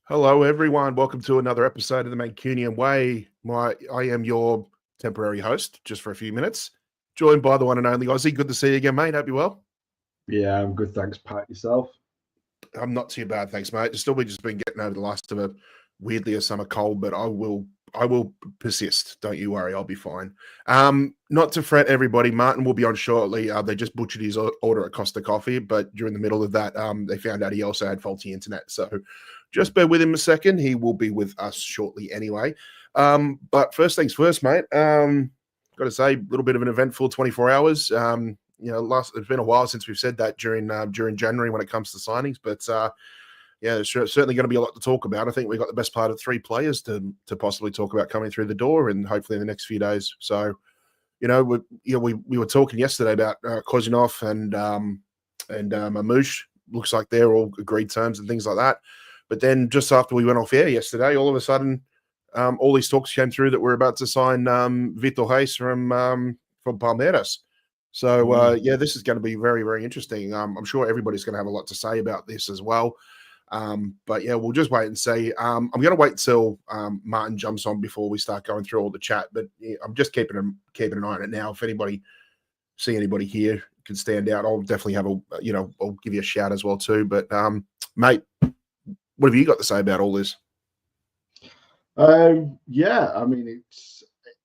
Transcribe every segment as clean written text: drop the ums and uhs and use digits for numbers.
Hello, everyone. Welcome to another episode of the Mancunian Way. I am your temporary host, just for a few minutes, joined by the one and only Aussie. Good to see you again, mate. Hope you're well. Yeah, I'm good. Thanks, Pat. Yourself? I'm not too bad, thanks, mate. We've just been getting over the last of a summer cold, but I will persist. Don't you worry, I'll be fine. Not to fret, everybody. Martin will be on shortly. They just butchered his order at Costa Coffee, but during the middle of that, they found out he also had faulty internet. So just bear with him a second. He will be with us shortly anyway. But first things first, mate. Got to say, a little bit of an eventful 24 hours. It's been a while since we've said that during January when it comes to signings, but there's certainly going to be a lot to talk about. I think we've got the best part of 3 players to possibly talk about coming through the door, and hopefully in the next few days. So, we were talking yesterday about Kozinov and Mamouche. Looks like they're all agreed terms and things like that. But then just after we went off air yesterday, all of a sudden, all these talks came through that we're about to sign Vitor Reis from Palmeiras. So, this is going to be very, very interesting. I'm sure everybody's going to have a lot to say about this as well. But we'll just wait and see. I'm going to wait till Martin jumps on before we start going through all the chat. But I'm just keeping an eye on it now. If anybody here can stand out, I'll definitely have I'll give you a shout as well too. But mate, what have you got to say about all this? I mean,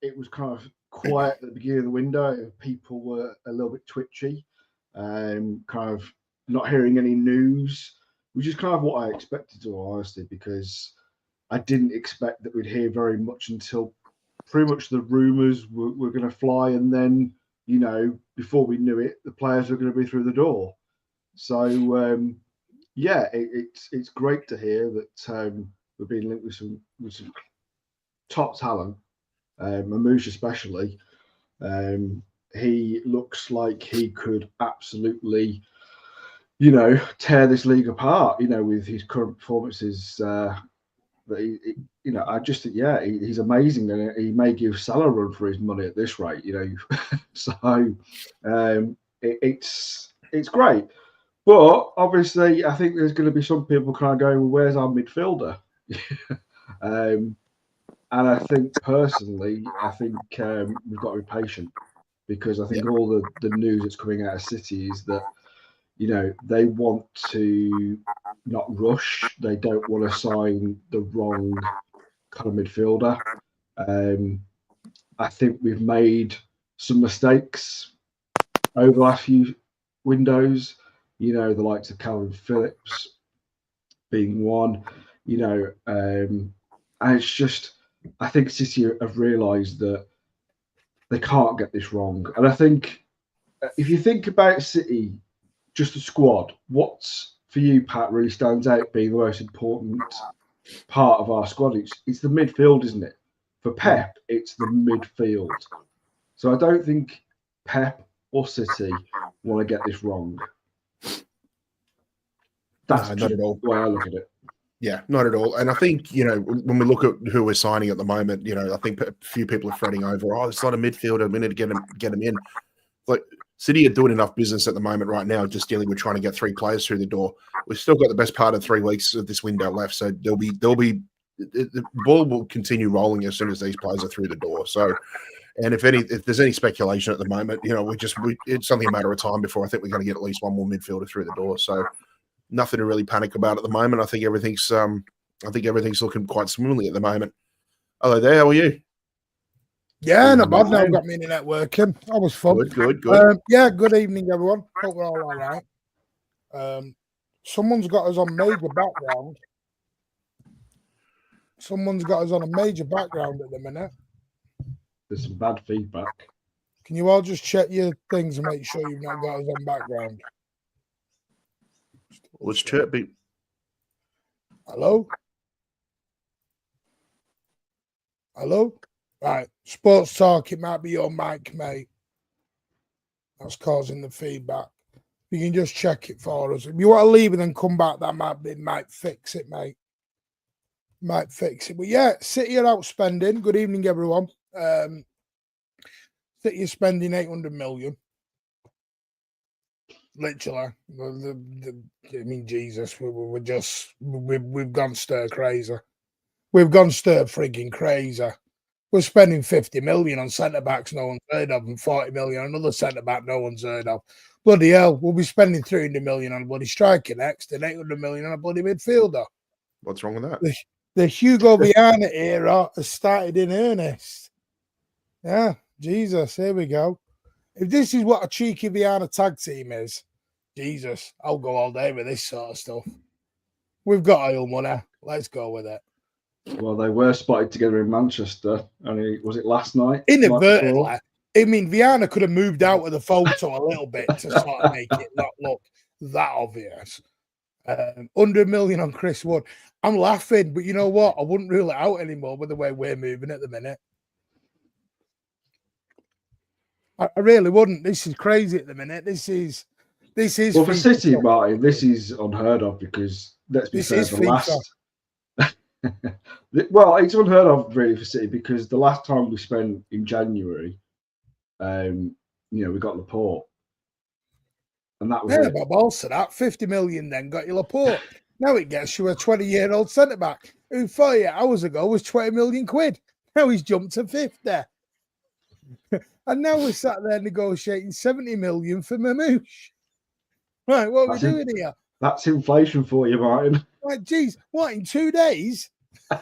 it was kind of quiet at the beginning of the window. People were a little bit twitchy, kind of not hearing any news, which is kind of what I expected, to be honest, because I didn't expect that we'd hear very much until pretty much the rumours were going to fly, and then before we knew it, the players were going to be through the door. So it's great to hear that we're being linked with some top talent. Mamouche especially, he looks like he could absolutely, tear this league apart. With his current performances, I just think, he's amazing, and he may give Salah a run for his money at this rate. So it's great, but obviously, I think there's going to be some people kind of going, "Well, where's our midfielder?" And I think personally, we've got to be patient, because I think all the news that's coming out of City is that they want to not rush. They don't want to sign the wrong kind of midfielder. I think we've made some mistakes over the last few windows. The likes of Calvin Phillips being one. And it's just, I think City have realised that they can't get this wrong. And I think if you think about City, just the squad, what's for you, Pat, really stands out being the most important part of our squad? It's the midfield, isn't it? For Pep, it's the midfield. So I don't think Pep or City want to get this wrong. That's not at all the way I look at it. Yeah, not at all. And I think, when we look at who we're signing at the moment, I think a few people are fretting over, it's not a midfielder, we need to get him in. Like, City are doing enough business at the moment right now, just dealing with trying to get 3 players through the door. We've still got the best part of 3 weeks of this window left, so the ball will continue rolling as soon as these players are through the door. So, and if there's any speculation at the moment, it's only a matter of time before I think we're going to get at least one more midfielder through the door. So, nothing to really panic about at the moment. I think everything's looking quite smoothly at the moment. Hello there, how are you? Yeah, not bad. Now I've got my internet working. That was fun. Good. Good evening, everyone. Hope we're all right. Someone's got us on major background. Someone's got us on a major background at the minute. There's some bad feedback. Can you all just check your things and make sure you've not got us on background? What's chirping? Hello? Right. Sports talk, it might be your mic, mate. That's causing the feedback. You can just check it for us. If you want to leave and then come back, that might fix it, mate. Might fix it. But yeah, City are out spending. Good evening, everyone. City is spending 800 million. literally. I mean, Jesus, we've gone stir crazy. We've gone stir frigging crazy. We're spending 50 million on centre backs no one's heard of, and 40 million on another centre back no one's heard of. Bloody hell, we'll be spending 300 million on a bloody striker next, and 800 million on a bloody midfielder. What's wrong with that? The Hugo Viana era has started in earnest. Yeah, Jesus, here we go. If this is what a cheeky Viana tag team is, Jesus, I'll go all day with this sort of stuff. We've got oil money. Let's go with it. Well, they were spotted together in Manchester. Only was it last night? Inadvertently. I mean, Viana could have moved out of the photo a little bit to sort of make it not look that obvious. 100 million on Chris Wood. I'm laughing, but you know what? I wouldn't rule it out anymore with the way we're moving at the minute. I really wouldn't. This is crazy at the minute. This is. Well, for City, Martin, this is unheard of because let's be fair. The last. Well, it's unheard of really for City because the last time we spent in January, we got Laporte, and that was it. But also that 50 million then got you Laporte. Now it gets you a 20-year-old centre back who 48 hours ago was 20 million quid. Now he's jumped to 50, and now we're sat there negotiating 70 million for Mamouche. Right, what are we doing here? That's inflation for you, Martin. Like, geez, what, in 2 days? I'm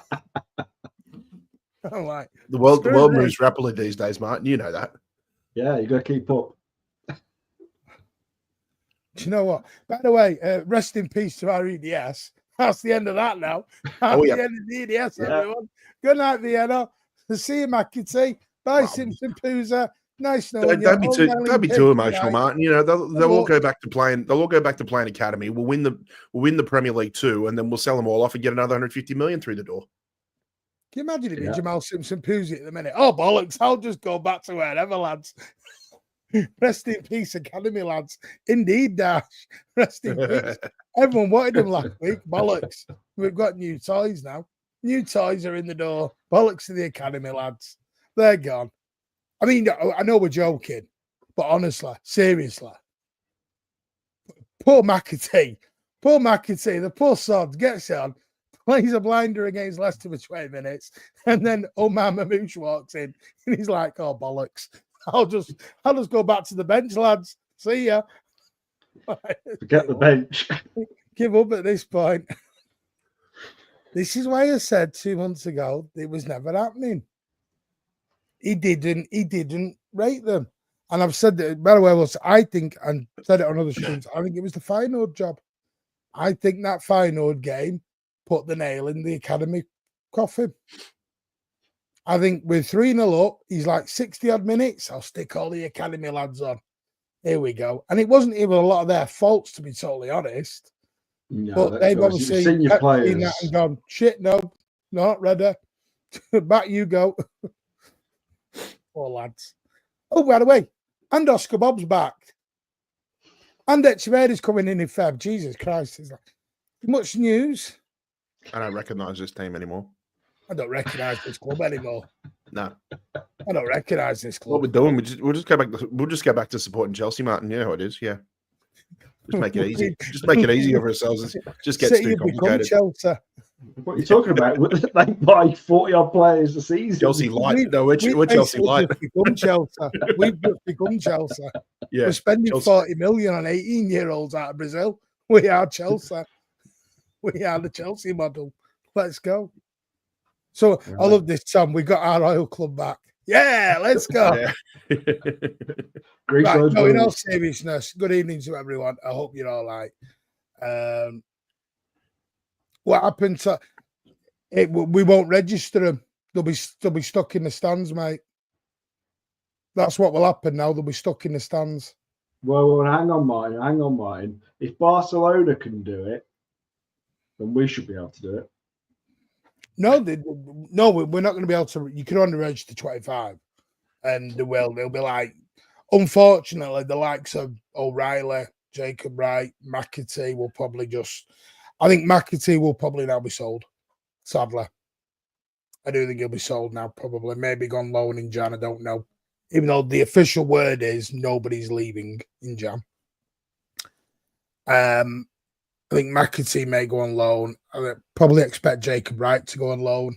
like, the world moves rapidly these days, Martin. You know that. Yeah, you got to keep up. Do you know what? By the way, rest in peace to our EDS. That's the end of that now. That's the end of the EDS, everyone. Good night, Vienna. See you, McAtee. Bye, Simpson Pooza. Nice knowing you. Don't be too emotional, Martin. You know they'll all go back to playing. They'll all go back to playing academy. We'll win the Premier League too, and then we'll sell them all off and get another 150 million through the door. Can you imagine if you're Jamal Simpson Poozy at the minute? Oh bollocks! I'll just go back to wherever, lads. Rest in peace, academy lads. Indeed, Dash. Rest in peace. Everyone wanted them last week. Bollocks. We've got new toys now. New toys are in the door. Bollocks to the academy lads. They're gone. I mean, I know we're joking, but honestly, seriously, poor McAtee, the poor sod gets on, plays a blinder against Leicester for 20 minutes, and then Omar Mamouche walks in, and he's like, "Oh bollocks! I'll just go back to the bench, lads. See ya." Forget the bench. Give up at this point. This is why I said 2 months ago it was never happening. He didn't rate them. And I've said that, by the way, I think, and said it on other streams, I think it was the Feyenoord job. I think that Feyenoord game put the nail in the academy coffin. I think with 3-0 up, he's like 60-odd minutes. I'll stick all the academy lads on. Here we go. And it wasn't even a lot of their faults, to be totally honest. No, but they've obviously senior players that and gone, shit, no, not ready. Back you go. Poor lads. Oh, by the way, and Oscar Bob's back. And Echeverri's coming in Feb. Jesus Christ. Is that much news? I don't recognise this team anymore. I don't recognise this club anymore. No. I don't recognise this club. What we're doing, we'll just go back to supporting Chelsea, Martin. You know how it is, yeah. Just make it easy. Just make it easier for ourselves. It just gets too complicated. Chelsea. What are you talking about? They buy 40-odd players a season. Chelsea light. No, we're Chelsea light. Become Chelsea. We've become Chelsea. Yeah. We're spending 40 million on 18-year-olds out of Brazil. We are Chelsea. We are the Chelsea model. Let's go. So I love this, Tom. We got our oil club back. Yeah, let's go. Yeah. Right, no, in all seriousness, good evening to everyone. I hope you're all right. What happened to it? We won't register them. They'll be stuck in the stands, mate. That's what will happen now. They'll be stuck in the stands. Well, hang on, Martin. If Barcelona can do it, then we should be able to do it. No, we're not going to be able to. You can only register 25, and they'll be like, unfortunately, the likes of O'Reilly, Jacob Wright, McAtee will probably just. I think McAtee will probably now be sold. Sadly, I do think he'll be sold now. Probably, maybe gone loan in Jan. I don't know. Even though the official word is nobody's leaving in Jan. I think McAtee may go on loan. I probably expect Jacob Wright to go on loan.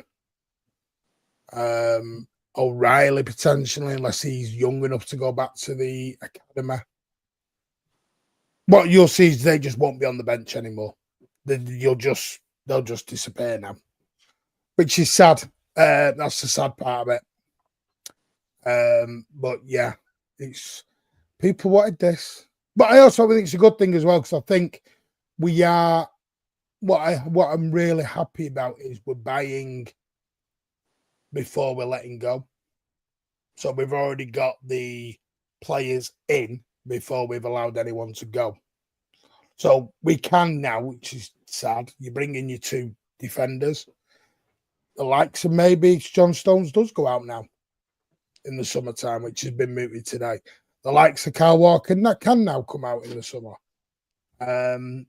O'Reilly potentially, unless he's young enough to go back to the academy. What you'll see is they just won't be on the bench anymore. They'll just disappear now, which is sad. That's the sad part of it. But yeah, it's people wanted this, but I also think it's a good thing as well, because I think we are. What I'm really happy about is we're buying before we're letting go. So we've already got the players in before we've allowed anyone to go. So we can now, which is sad. You bring in your 2 defenders. The likes of maybe John Stones does go out now in the summertime, which has been mooted today. The likes of Kyle Walker that can now come out in the summer. And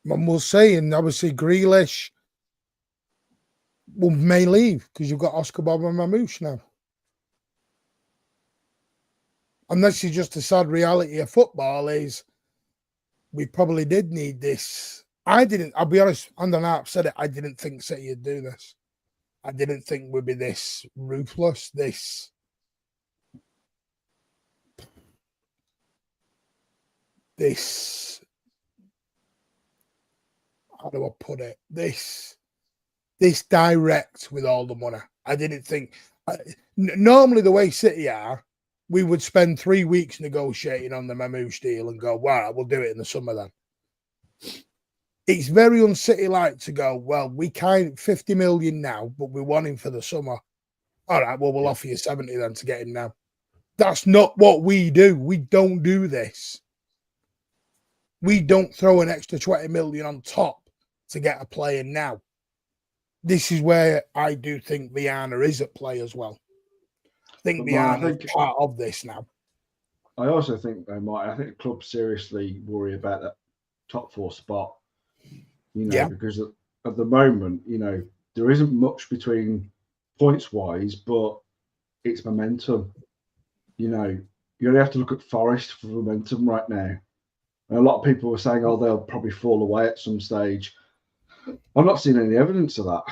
we'll see. And obviously Grealish may leave because you've got Oscar Bob and Mamouche now. And this is just a sad reality of football is we probably did need this. I'll be honest, Andy and I said it, I didn't think City would do this. I didn't think we'd be this ruthless, this how do I put it? This direct with all the money. I didn't think normally the way City are, we would spend 3 weeks negotiating on the Mamouche deal and go, wow, we'll do it in the summer then. It's very un-City-like to go, well, we can't 50 million now, but we want him for the summer. All right, well, we'll offer you 70 then to get him now. That's not what we do. We don't do this. We don't throw an extra 20 million on top to get a player now. This is where I do think Viana is at play as well. I think Viana is part of this now. I also think they might. I think the club seriously worry about that top 4 spot. Because at the moment, there isn't much between points wise, but it's momentum. You only have to look at Forest for momentum right now. And a lot of people were saying, oh, they'll probably fall away at some stage. I'm not seeing any evidence of that.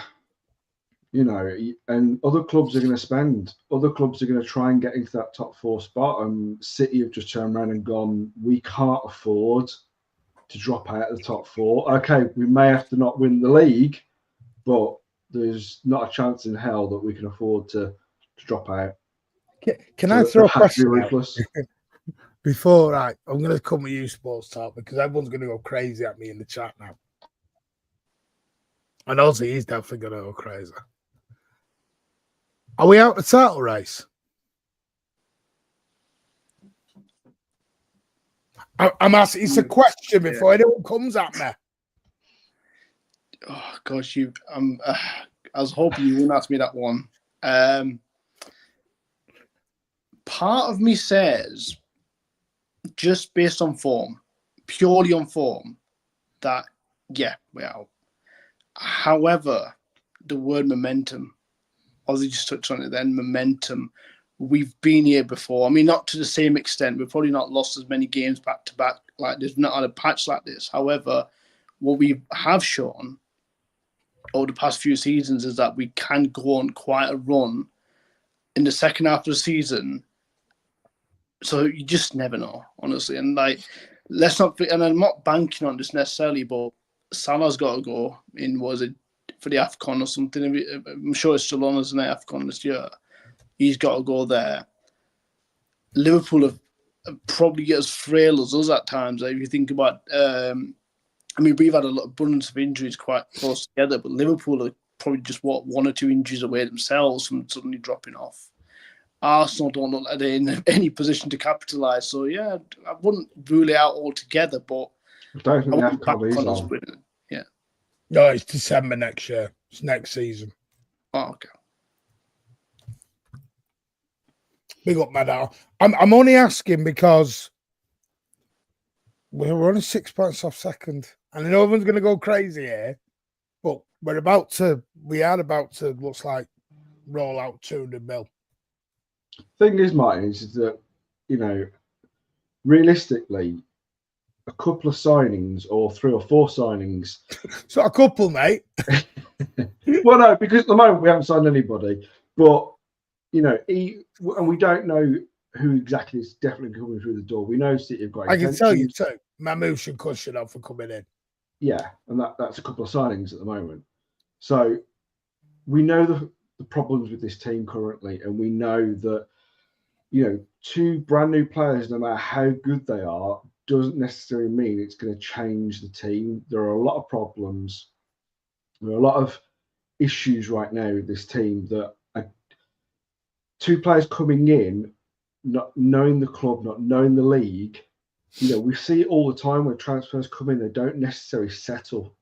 And other clubs are going to spend. Other clubs are going to try and get into that top 4 spot. And City have just turned around and gone, we can't afford to drop out of the top 4. Okay, we may have to not win the league, but there's not a chance in hell that we can afford to drop out. Can I throw a question out? Before, right, I'm going to come with you, Sports Talk, because everyone's going to go crazy at me in the chat now. And also, he's definitely going to go crazy. Are we out of the title race? I'm asking, it's a question before anyone comes at me. Oh, gosh, I was hoping you wouldn't ask me that one. Part of me says, just based on form, purely on form, that, yeah, we're out. However, the word momentum, Ozzy just touched on it then, momentum. We've been here before. I mean, not to the same extent. We've probably not lost as many games back to back like this, not on a patch like this. However, what we have shown over the past few seasons is that we can go on quite a run in the second half of the season. So you just never know, honestly. And let's not, and I'm not banking on this necessarily, but Salah's got to go in, was it for the AFCON or something? I'm sure it's still on as an AFCON this year. He's got to go there. Liverpool have probably as frail as us at times. If you think about, we've had a lot of abundance of injuries quite close together, but Liverpool are probably just 1 or 2 injuries away themselves from suddenly dropping off. Arsenal don't look like they're in any position to capitalise. So, yeah, I wouldn't rule it out altogether, but I don't think AFCON is on. Yeah. No, it's December next year. It's next season. Oh, okay. Big up, Madar. I'm only asking because we're only 6 points off second. And I know everyone's going to go crazy here, but we are about to, looks like, roll out 200 mil. Thing is, Martin, is that, realistically, a couple of signings or 3 or 4 signings. So a couple, mate. Well, no, because at the moment we haven't signed anybody, but you know, and we don't know who exactly is definitely coming through the door. We know City have got. I can tell you too. Mamouche and Cushion for coming in. Yeah, and that's a couple of signings at the moment. So we know the problems with this team currently, and we know that, you know, 2 brand new players, no matter how good they are, doesn't necessarily mean it's going to change the team. There are a lot of problems. There are a lot of issues right now with this team that 2 players coming in, not knowing the club, not knowing the league. You know, we see it all the time when transfers come in, they don't necessarily settle.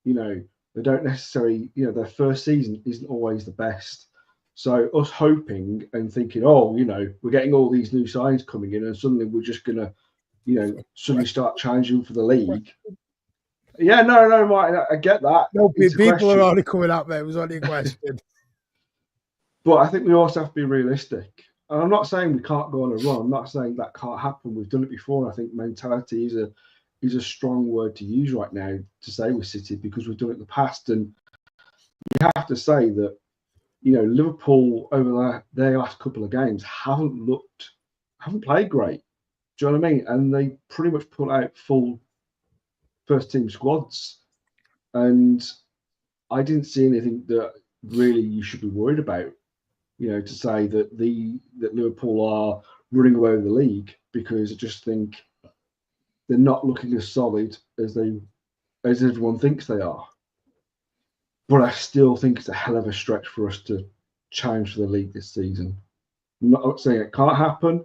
You know, they don't necessarily, you know, their first season isn't always the best. So us hoping and thinking, oh, you know, we're getting all these new signs coming in and suddenly we're just going to, you know, suddenly start challenging for the league. Yeah, no, Martin, I get that. No, people are already coming up there. It was only a question. But I think we also have to be realistic. And I'm not saying we can't go on a run. I'm not saying that can't happen. We've done it before. I think mentality is a strong word to use right now to say with City, because we've done it in the past. And you have to say that, you know, Liverpool over their last couple of games haven't played great. Do you know what I mean? And they pretty much put out full first team squads. And I didn't see anything that really you should be worried about. You know, to say that that Liverpool are running away with the league, because I just think they're not looking as solid as everyone thinks they are. But I still think it's a hell of a stretch for us to challenge for the league this season. I'm not saying it can't happen,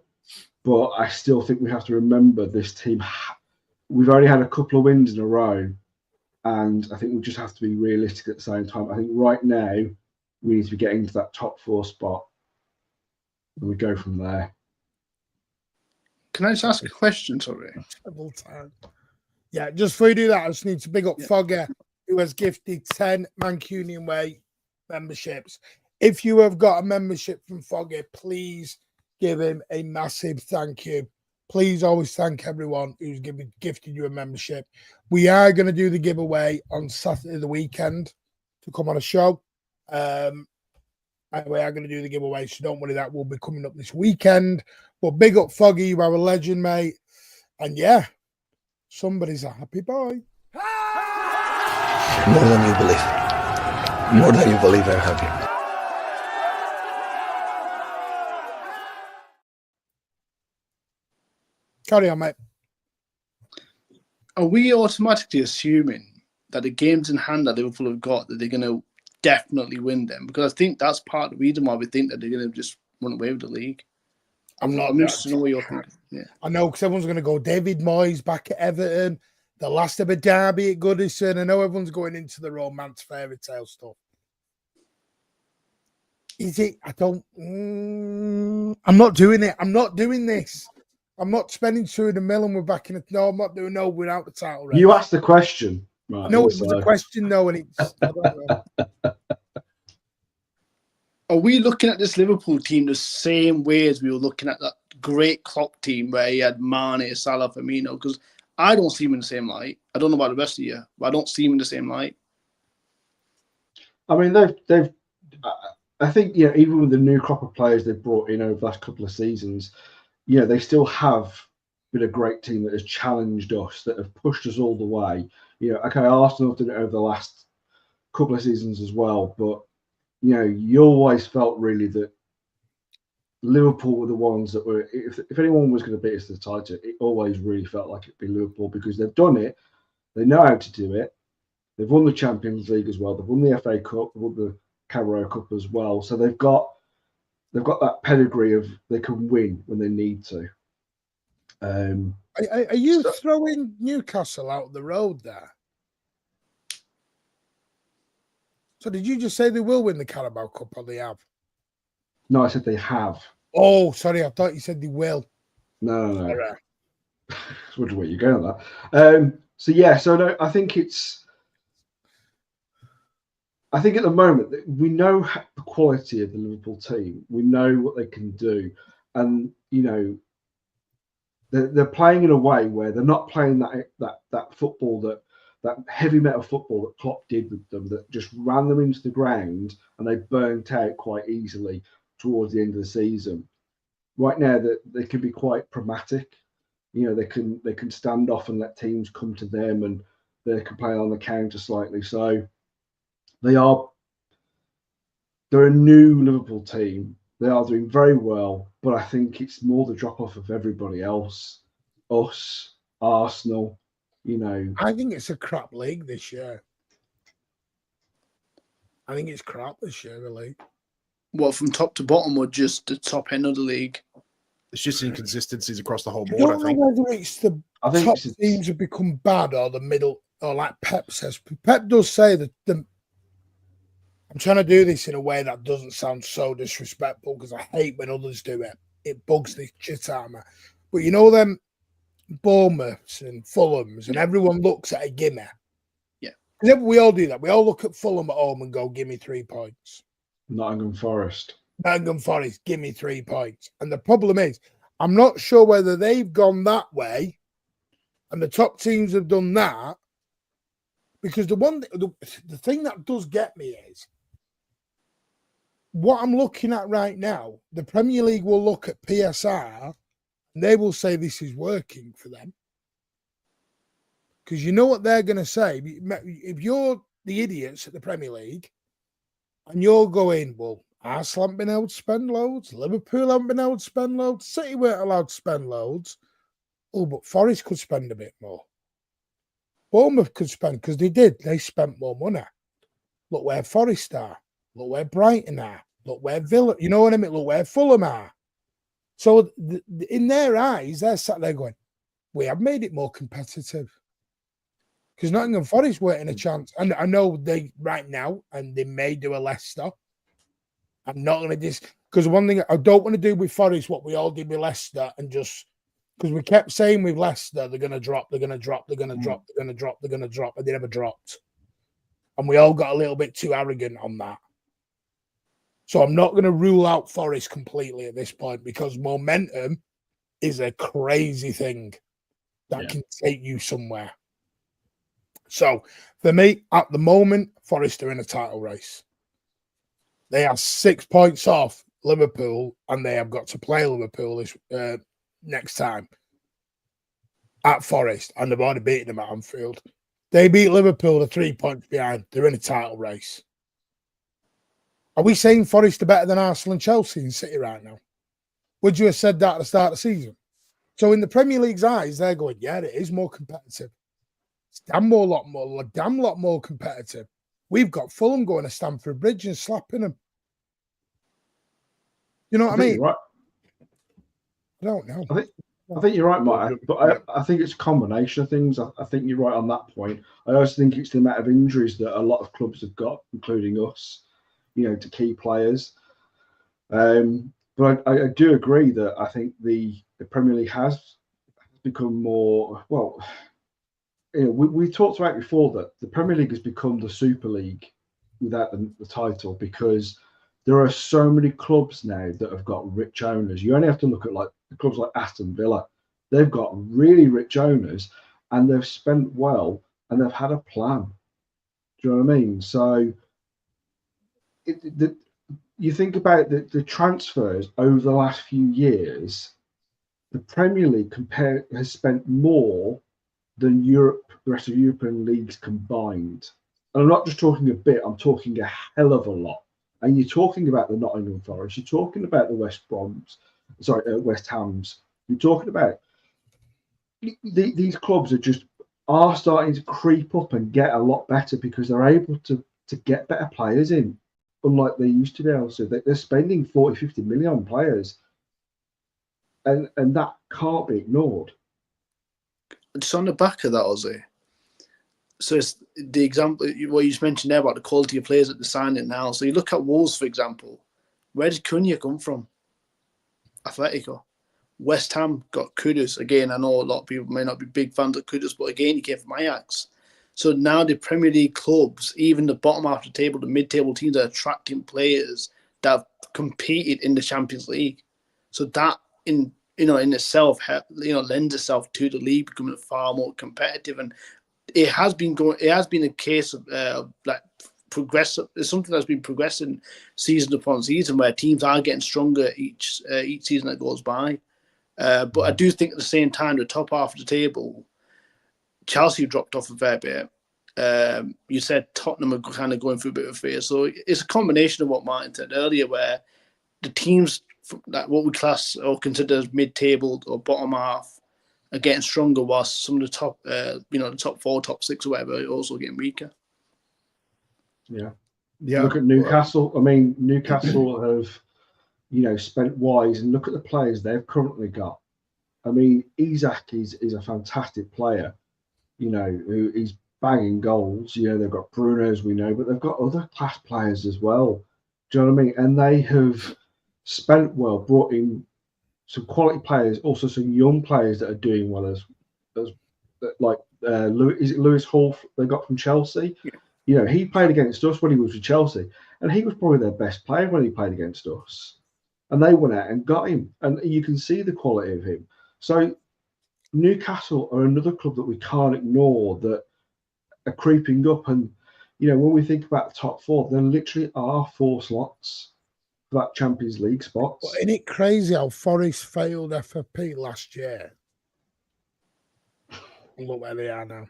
but I still think we have to remember this team. We've already had a couple of wins in a row, and I think we just have to be realistic at the same time. I think right now we need to be getting to that top 4 spot, and we go from there. Can I just ask a question, sorry? Yeah, just before you do that, I just need to big up Fogger, who has gifted 10 Mancunian Way memberships. If you have got a membership from Fogger, please give him a massive thank you. Please always thank everyone who's gifted you a membership. We are going to do the giveaway on Saturday the weekend to come on a show. We are going to do the giveaway, so don't worry, that will be coming up this weekend. But big up Foggy, you are a legend, mate. And yeah, somebody's a happy boy. More than you believe. More than you believe, I'm happy. Carry on, mate. Are we automatically assuming that the games in hand that Liverpool have got, that they're going to definitely win them? Because I think that's part of the reason why we think that they're going to just run away with the league. I'm interested to know what you're thinking. Yeah. I know, because everyone's going to go David Moyes back at Everton, the last ever derby at Goodison. I know everyone's going into the romance fairy tale stuff. Is it? I don't. I'm not doing it. I'm not doing this. I'm not spending 200 million. We're back in it. No, I'm not doing no without the title race. You asked the question. Right, no, it was a question, though, and it's. I don't know. Are we looking at this Liverpool team the same way as we were looking at that great Klopp team where he had Mane, Salah, Firmino? Because I don't see him in the same light. I don't know about the rest of you, but I don't see him in the same light. I mean, they've. I think, you know, even with the new crop of players they've brought in over the last couple of seasons, you know, they still have been a great team that has challenged us, that have pushed us all the way. You know, okay, Arsenal have done it over the last couple of seasons as well, but you know, you always felt really that Liverpool were the ones that were, if anyone was going to beat us to the title, it always really felt like it'd be Liverpool, because they've done it, they know how to do it, they've won the Champions League as well, they've won the FA Cup, they've won the Carabao Cup as well, so they've got that pedigree of they can win when they need to. Are you throwing Newcastle out the road there? So did you just say they will win the Carabao Cup, or they have? No, I said they have. Oh, sorry, I thought you said they will. No. Right. I was wondering where you're going on that. So yeah, so no, I think at the moment we know the quality of the Liverpool team. We know what they can do, and you know, they're playing in a way where they're not playing that football, that heavy metal football that Klopp did with them, that just ran them into the ground and they burnt out quite easily towards the end of the season. Right now, that they can be quite pragmatic. They can stand off and let teams come to them, and they can play on the counter slightly. So they're a new Liverpool team. They are doing very well, but I think it's more the drop off of everybody else, us, Arsenal. I think it's a crap league this year. I think it's crap this year, the league. What, from top to bottom, or just the top end of the league? It's just inconsistencies across the whole board, I don't know whether it's the top teams have become bad or the middle, or like Pep says. Pep does say that I'm trying to do this in a way that doesn't sound so disrespectful, because I hate when others do it. It bugs the shit out of me. But them Bournemouths and Fulhams, and everyone looks at a gimme. Yeah. Because we all do that. We all look at Fulham at home and go, give me 3 points. Nottingham Forest, give me 3 points. And the problem is, I'm not sure whether they've gone that way and the top teams have done that, because the thing that does get me is what I'm looking at right now. The Premier League will look at PSR and they will say this is working for them. Because you know what they're going to say? If you're the idiots at the Premier League and you're going, well, Arsenal haven't been able to spend loads, Liverpool haven't been able to spend loads, City weren't allowed to spend loads. Oh, but Forest could spend a bit more. Bournemouth could spend, because they did. They spent more money. Look where Forest are. Look where Brighton are. Look where Villa, you know what I mean? Look where Fulham are. So in their eyes, they're sat there going, we have made it more competitive. Because Nottingham Forest weren't in a chance. And I know they right now, and they may do a Leicester. I'm not going to because one thing I don't want to do with Forest, what we all did with Leicester, and just because we kept saying with Leicester, they're going to drop, they're going to drop, they're going to drop, they're going to drop, they're going to drop, and they never dropped. And we all got a little bit too arrogant on that. So I'm not going to rule out Forest completely at this point, because momentum is a crazy thing that can take you somewhere. So for me, at the moment, Forest are in a title race. They are 6 points off Liverpool, and they have got to play Liverpool this next time at Forest, and they've already beaten them at Anfield. They beat Liverpool, they're 3 points behind. They're in a title race. Are we saying Forest are better than Arsenal and Chelsea and City right now? Would you have said that at the start of the season? So in the Premier League's eyes, they're going, yeah, it is more competitive. It's a damn lot more competitive. We've got Fulham going to Stamford Bridge and slapping them. You know what I mean? Right. I don't know. I think you're right, Mike. But I think it's a combination of things. I think you're right on that point. I also think it's the amount of injuries that a lot of clubs have got, including us, to key players. But I do agree that I think the Premier League has become more, well, we talked about before that the Premier League has become the Super League without the title, because there are so many clubs now that have got rich owners. You only have to look at like the clubs like Aston Villa. They've got really rich owners, and they've spent well, and they've had a plan. Do you know what I mean? So you think about the transfers over the last few years, the Premier League has spent more than the rest of European leagues combined. And I'm not just talking a bit, I'm talking a hell of a lot. And you're talking about the Nottingham Forest, you're talking about the West Hams, you're talking about these clubs are starting to creep up and get a lot better, because they're able to get better players in, unlike they used to be able to. They're spending 40-50 million on players, and that can't be ignored. Just on the back of that, Ozzy, so it's the example what you just mentioned there about the quality of players that they're signing now. So you look at Wolves, for example. Where did Cunha come from? Atletico. West Ham got Kudus. Again, I know a lot of people may not be big fans of Kudus, but again, he came from Ajax. So now the Premier League clubs, even the bottom half of the table, the mid-table teams, are attracting players that have competed in the Champions League. So that, in in itself, lends itself to the league becoming far more competitive. And it has been a case of like progressive. It's something that's been progressing season upon season, where teams are getting stronger each season that goes by. But I do think at the same time, the top half of the table, Chelsea dropped off a fair bit. You said Tottenham are kind of going through a bit of a phase. So it's a combination of what Martin said earlier, where the teams that what we class or consider as mid-table or bottom half are getting stronger, whilst some of the top, the top 4, top 6 or whatever, are also getting weaker. Yeah. Yeah. Look at Newcastle. I mean, Newcastle have, spent wise, and look at the players they've currently got. I mean, Isak is a fantastic player, who is banging goals. They've got Bruno, as we know, but they've got other class players as well. Do you know what I mean? And they have spent well, brought in some quality players, also some young players that are doing well as like Lewis Hall they got from Chelsea. Yeah. He played against us when he was with Chelsea, and he was probably their best player when he played against us. And they went out and got him, and you can see the quality of him. So Newcastle are another club that we can't ignore that are creeping up. And when we think about the top 4, there literally are 4 slots for that Champions League spots. But isn't it crazy how Forest failed FFP last year? Look where they are now.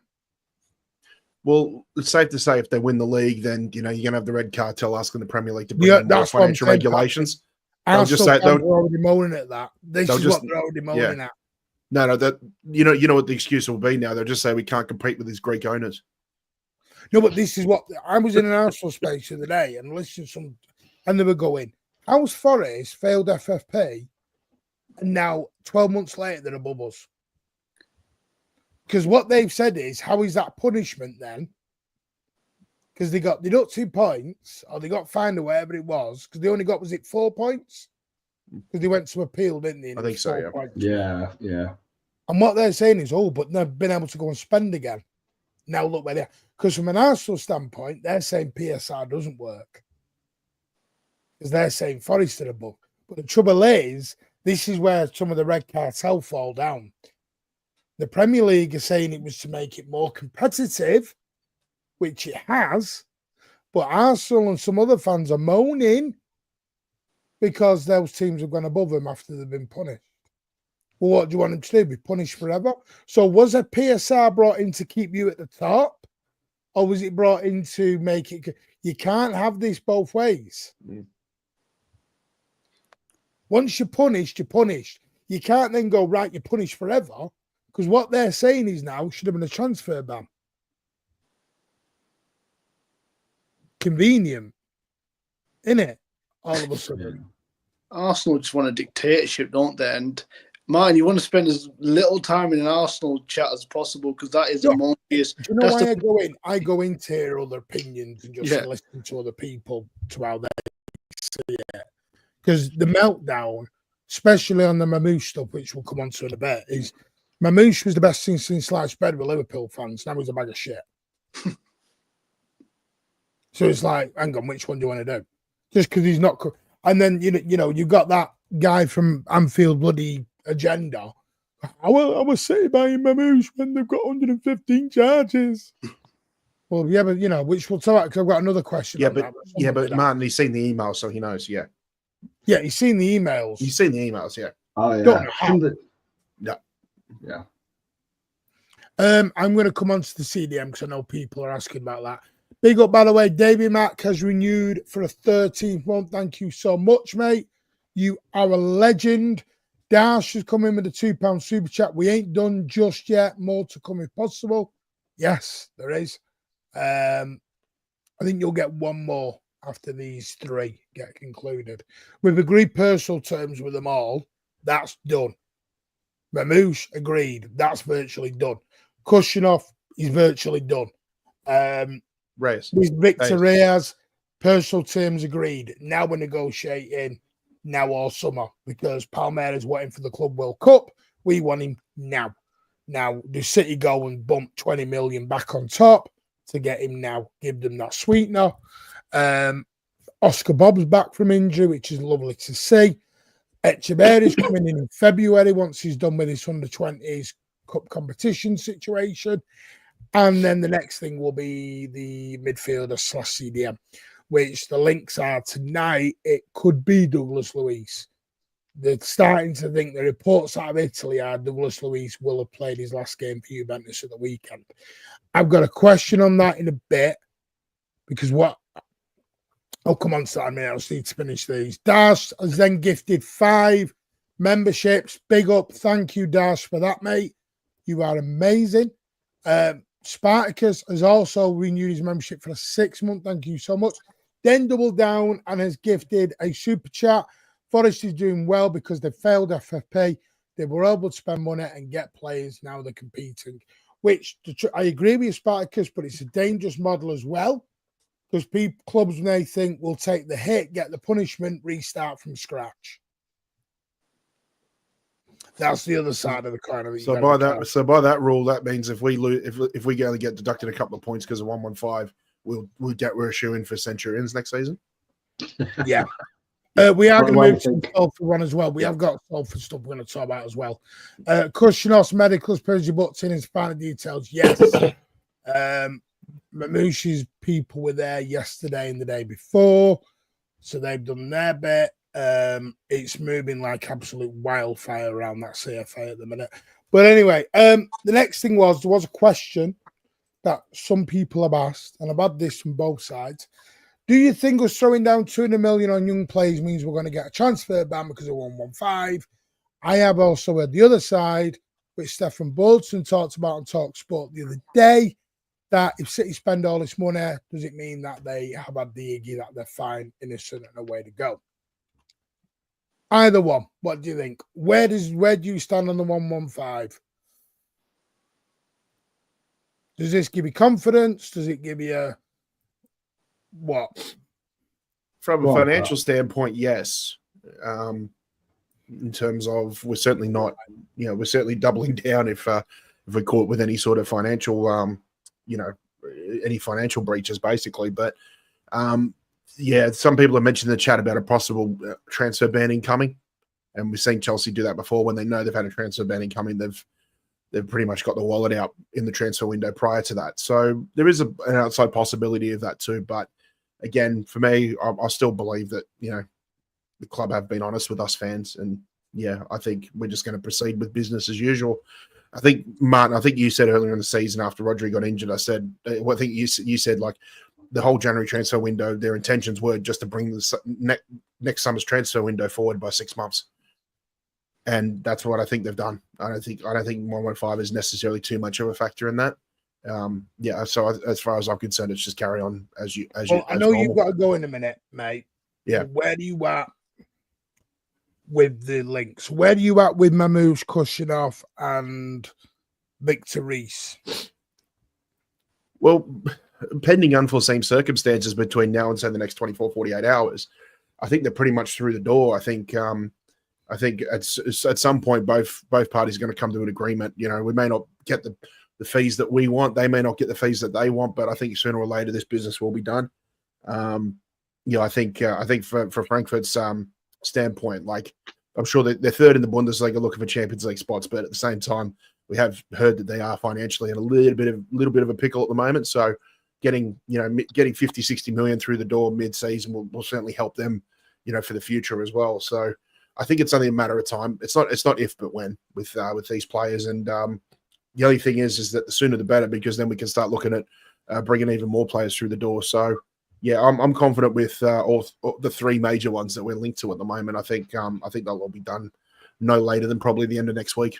Well, it's safe to say if they win the league, then you're going to have the red cartel asking the Premier League to bring in more financial regulations. I'll just say they're already moaning at that. This is what they're already moaning at. No, that you know what the excuse will be now. They'll just say we can't compete with these Greek owners. No, but this is what I was in an Arsenal space the other day and listened to some, and they were going, how's Forest failed FFP, and now 12 months later they're above us? Because what they've said is, how is that punishment then? Because they got deducted points, or they got fined or whatever it was, because they only got, was it 4 points? Because they went to appeal, didn't they? I think so, yeah. Points. Yeah. And what they're saying is, but they've been able to go and spend again. Now look where they are. Because from an Arsenal standpoint, they're saying PSR doesn't work. Because they're saying Forest are above. But the trouble is, this is where some of the red cartel fall down. The Premier League are saying it was to make it more competitive, which it has, but Arsenal and some other fans are moaning because those teams have gone above them after they've been punished. Well, what do you want them to do? Be punished forever? So was a PSR brought in to keep you at the top, or was it brought in to make it? You can't have this both ways. Once you're punished, you're punished. You can't then go, right, you're punished forever, because what they're saying is now should have been a transfer ban. Convenient, innit? All of a sudden. Arsenal just want a dictatorship, don't they? And Martin, you want to spend as little time in an Arsenal chat as possible, because that is the most. Do you know why I go in? I go in to hear other opinions and just listen to other people to how they see it. Because the meltdown, especially on the Mamouche stuff, which we'll come on to in a bit, is Mamouche was the best thing since sliced bread with Liverpool fans. Now he's a bag of shit. So it's like, hang on, which one do you want to do? Just because he's not. And then, you got that guy from Anfield bloody agenda. I was sitting by Mamouche when they've got 115 charges. Well, yeah, but, which we'll talk about, because I've got another question. But Martin, he's seen the email, so he knows, yeah. Yeah, he's seen the emails. He's seen the emails, yeah. Oh, yeah. Don't know how. Yeah. I'm going to come on to the CDM because I know people are asking about that. Big up, by the way, Davey Mack has renewed for a 13th month. Thank you so much, mate. You are a legend. Dash has come in with a £2 super chat. We ain't done just yet. More to come if possible. Yes, there is. I think you'll get one more after these 3 get concluded. We've agreed personal terms with them all. That's done. Mamouche agreed. That's virtually done. Kushinov is virtually done. Reyes. Victor Reyes, personal terms agreed. Now we're negotiating now all summer because Palmeiras waiting for the Club World Cup. We want him now. Now, do City go and bump 20 million back on top to get him now? Give them that sweetener. Oscar Bob's back from injury, which is lovely to see. Echeverry's coming in February once he's done with his under-20s cup competition situation. And then the next thing will be the midfielder / CDM, which the links are tonight. It could be Douglas Luiz. They're starting to think the reports out of Italy are Douglas Luiz will have played his last game for Juventus at the weekend. I've got a question on that in a bit because what... Oh, come on, Simon. I just need to finish these. Dash has then gifted 5 memberships. Big up. Thank you, Dash, for that, mate. You are amazing. Spartacus has also renewed his membership for a 6-month. Thank you so much. Then doubled down and has gifted a super chat. Forest is doing well because they failed FFP. They were able to spend money and get players. Now they're competing, which I agree with you, Spartacus, but it's a dangerous model as well. Because clubs may think we'll take the hit, get the punishment, restart from scratch. That's the other side of the coin. So by that rule, that means if we lose, if we only get deducted a couple of points because of 115, we're a shoo-in for Centurions next season. Yeah. We are going to move to Salford one as well. We have got Salford stuff we're going to talk about as well. Kushnos Medicals, Persia Butts in his final details. Yes. Mamouche's people were there yesterday and the day before, so they've done their bit. It's moving like absolute wildfire around that CFA at the minute. But anyway, the next thing was there was a question that some people have asked, and I've had this from both sides. Do you think us throwing down 200 million on young players means we're going to get a transfer ban because of 115? I have also heard the other side, which Stefan Boldson talked about on TalkSport the other day, that if City spend all this money, does it mean that they have had the Iggy, that they're fine, innocent, and a way to go? Either one. What do you think? Where do you stand on the 115? Does this give you confidence? Does it give you what? From a financial standpoint, yes. In terms of we're certainly not, we're certainly doubling down if we're caught with any sort of financial any financial breaches, basically. But some people have mentioned in the chat about a possible transfer ban incoming, and we've seen Chelsea do that before. When they know they've had a transfer ban incoming, they've pretty much got the wallet out in the transfer window prior to that. So there is an outside possibility of that too. But again, for me, I still believe that the club have been honest with us fans, and I think we're just going to proceed with business as usual. I think, Martin, you said earlier in the season after Rodri got injured, I think you said like the whole January transfer window, their intentions were just to bring the next summer's transfer window forward by 6 months. And that's what I think they've done. I don't think 115 is necessarily too much of a factor in that. So as far as I'm concerned, it's just carry on as you. I know you've got to go in a minute, mate. Yeah. Where do you at with the links? Where do you at with Mamouche, Kushinov, and Victor Reese? Well, pending unforeseen circumstances between now and say the next 24, 48 hours, I think they're pretty much through the door. I think at some point both parties are going to come to an agreement. We may not get the fees that we want. They may not get the fees that they want, but I think sooner or later this business will be done. I think for Frankfurt's standpoint, like I'm sure they're third in the Bundesliga looking for Champions League spots, but at the same time, we have heard that they are financially in a little bit of a pickle at the moment. So getting 50, 60 million through the door mid-season will certainly help them, for the future as well. So I think it's only a matter of time. It's not if but when with these players. And the only thing is that the sooner the better, because then we can start looking at bringing even more players through the door. So yeah, I'm confident with all the 3 major ones that we're linked to at the moment. I think they'll all be done no later than probably the end of next week.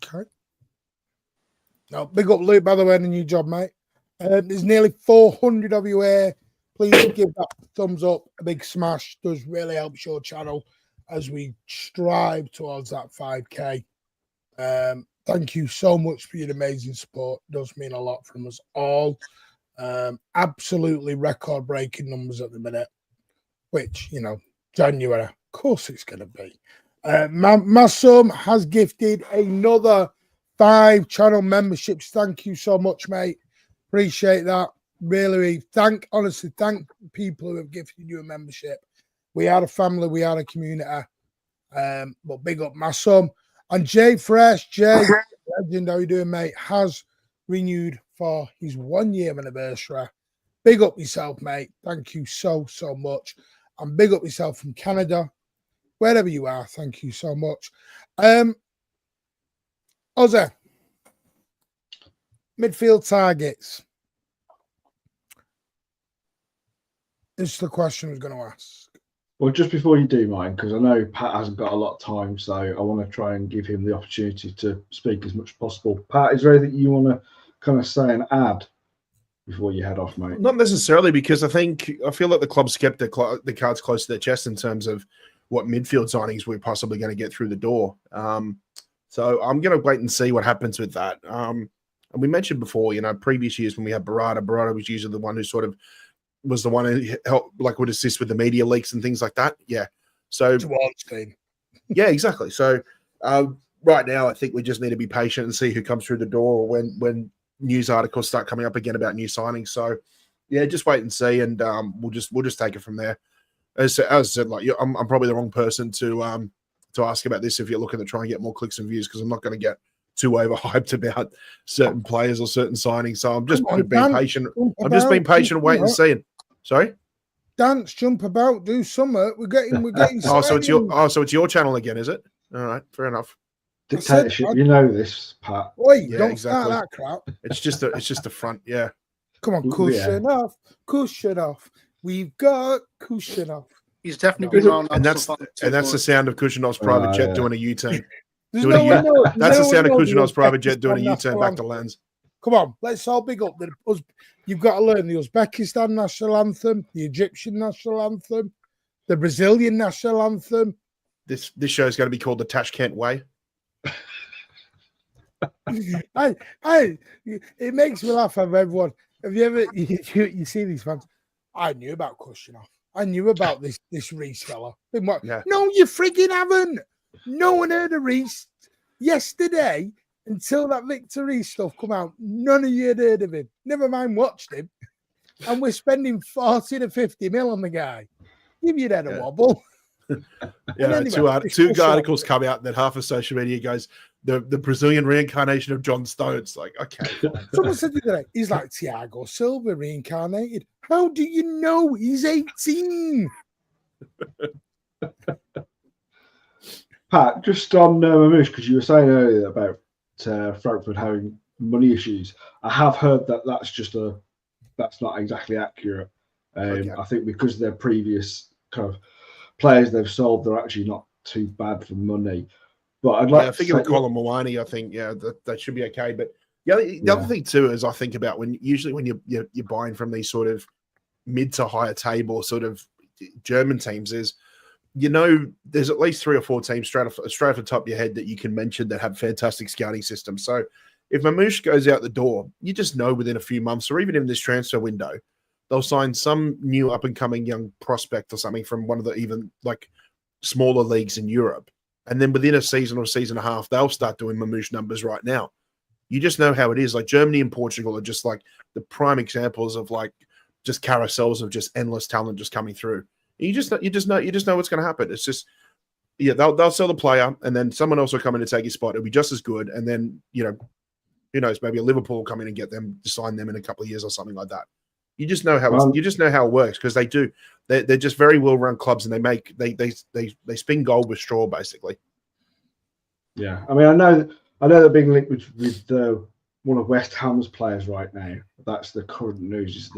Okay. Now, big up Luke, by the way, on the new job, mate. There's nearly 400 of you here. Please give that a thumbs up, a big smash. Does really help your channel as we strive towards that 5K. Thank you so much for your amazing support. It does mean a lot from us all. Absolutely record-breaking numbers at the minute, which, January, of course it's going to be. Masum has gifted another 5 channel memberships. Thank you so much, mate. Appreciate that. Really, honestly, thank people who have gifted you a membership. We are a family. We are a community. But big up my son. And Jay Fresh, Jay, legend, how you doing, mate? Has renewed for his 1 year anniversary. Big up yourself, mate. Thank you so much. And big up yourself from Canada. Wherever you are, thank you so much. Ozzy, midfield targets. This is the question I was going to ask. Well, just before you do mine, because I know Pat hasn't got a lot of time, so I want to try and give him the opportunity to speak as much as possible. Pat, is there anything you want to kind of say and add before you head off, mate? Not necessarily, because I feel like the club's kept the cards close to their chest in terms of what midfield signings we're possibly going to get through the door. So I'm going to wait and see what happens with that. And we mentioned before, previous years when we had Barada was usually the one who sort of was the one who helped, like, would assist with the media leaks and things like that. Yeah. So yeah, exactly. So right now, I think we just need to be patient and see who comes through the door when news articles start coming up again about new signings. So yeah, just wait and see, and we'll just take it from there. As I said, like, I'm probably the wrong person to ask about this if you're looking to try and get more clicks and views, because I'm not going to get too overhyped about certain players or certain signings. So I'm just being patient. I'm just being patient and waiting and seeing. Sorry? Dance, jump about, do something. We're getting so it's your channel again, is it? All right, fair enough. Dictatorship, you know this, Pat. Oi, yeah, don't start that crap. It's just a front, yeah. Come on, cushion off. We've got cushion off. He's definitely been around. And that's the sound of Kushinov's private jet doing a U-turn. That's the sound of Kushinov's private jet doing a U-turn back to lands. Come on, let's all big up. You've got to learn the Uzbekistan national anthem, the Egyptian national anthem, the Brazilian national anthem. This show is going to be called the Tashkent Way. It makes me laugh at everyone. Have you ever you see these fans? I knew about Kushinov. I knew about this Reese fella. Yeah. No, you frigging haven't. No one heard of Reese yesterday until that Victor Reese stuff come out. None of you had heard of him. Never mind watched him. And we're spending 40 to 50 mil on the guy. Give your head a wobble. Yeah, anyway, two articles come out that half of social media goes, the Brazilian reincarnation of John Stones. Like, okay. Someone said today, he's like Thiago Silva reincarnated. How do you know he's 18? Pat, just on Mamouche, because you were saying earlier about Frankfurt having money issues. I have heard that that's not exactly accurate. I think because their previous kind of players they've sold, they're actually not too bad for money. But I'd like I think with Colin Mawani, I think that should be okay. But the other thing too is I think about when you're buying from these sort of mid to higher table sort of German teams is, there's at least 3 or 4 teams straight off the top of your head that you can mention that have fantastic scouting systems. So if Mamouche goes out the door, you just know within a few months or even in this transfer window, they'll sign some new up and coming young prospect or something from one of the even like smaller leagues in Europe. And then within a season or season and a half, they'll start doing Mamouche numbers right now. You just know how it is. Like Germany and Portugal are just like the prime examples of like just carousels of just endless talent just coming through. You just know what's going to happen. It's just, they'll sell the player and then someone else will come in and take his spot. It'll be just as good. And then, who knows, maybe a Liverpool will come in and get them to sign them in a couple of years or something like that. You just know how it works because they do. They're just very well run clubs and they spin gold with straw basically. Yeah, I mean, I know they're being linked with one of West Ham's players right now. That's the current news. Is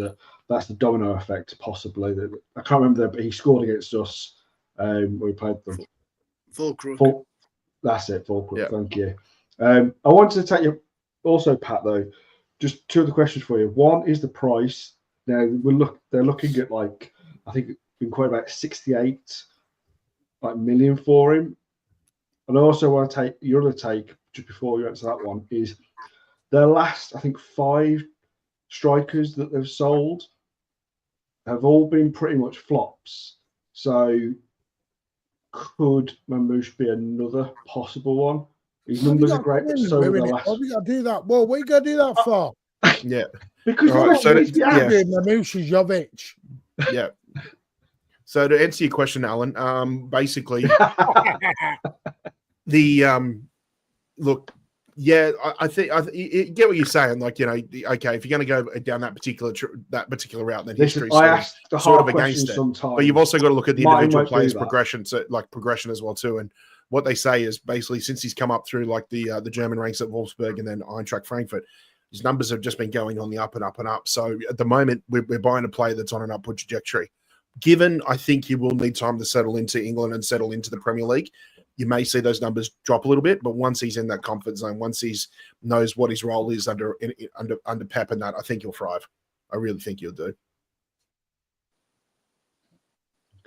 that's the domino effect possibly. I can't remember but he scored against us when we played them. Fulcrum. That's it, Fulcrum. Yeah. Thank you. I wanted to take you also, Pat, though. Just 2 other questions for you. One is the price. Now they're looking at like I think been quite about 68 million for him. And I also want to take your other take just before you answer that one is their last I think 5 strikers that they've sold have all been pretty much flops. So could Mamouche be another possible one? His numbers are great, but so are the last. What are we got to do that? Well, what are you going to do that for? Yeah. Because Mamouche is Jovic. Yeah. So to answer your question, Alan, basically look, yeah, I think you get what you're saying. Like, you know, okay, if you're going to go down that particular route, then Listen, history I asked the sort of hard against questions it. sometimes. But you've also got to look at the Martin individual won't do players' that. progression, so like progression as well too. And what they say is basically since he's come up through like the German ranks at Wolfsburg and then Eintracht Frankfurt, his numbers have just been going on the up and up and up. So at the moment, we're buying a player that's on an upward trajectory. Given, I think he will need time to settle into England and settle into the Premier League. You may see those numbers drop a little bit, but once he's in that comfort zone, once he's knows what his role is under Pep and that, I think he'll thrive. I really think he'll do.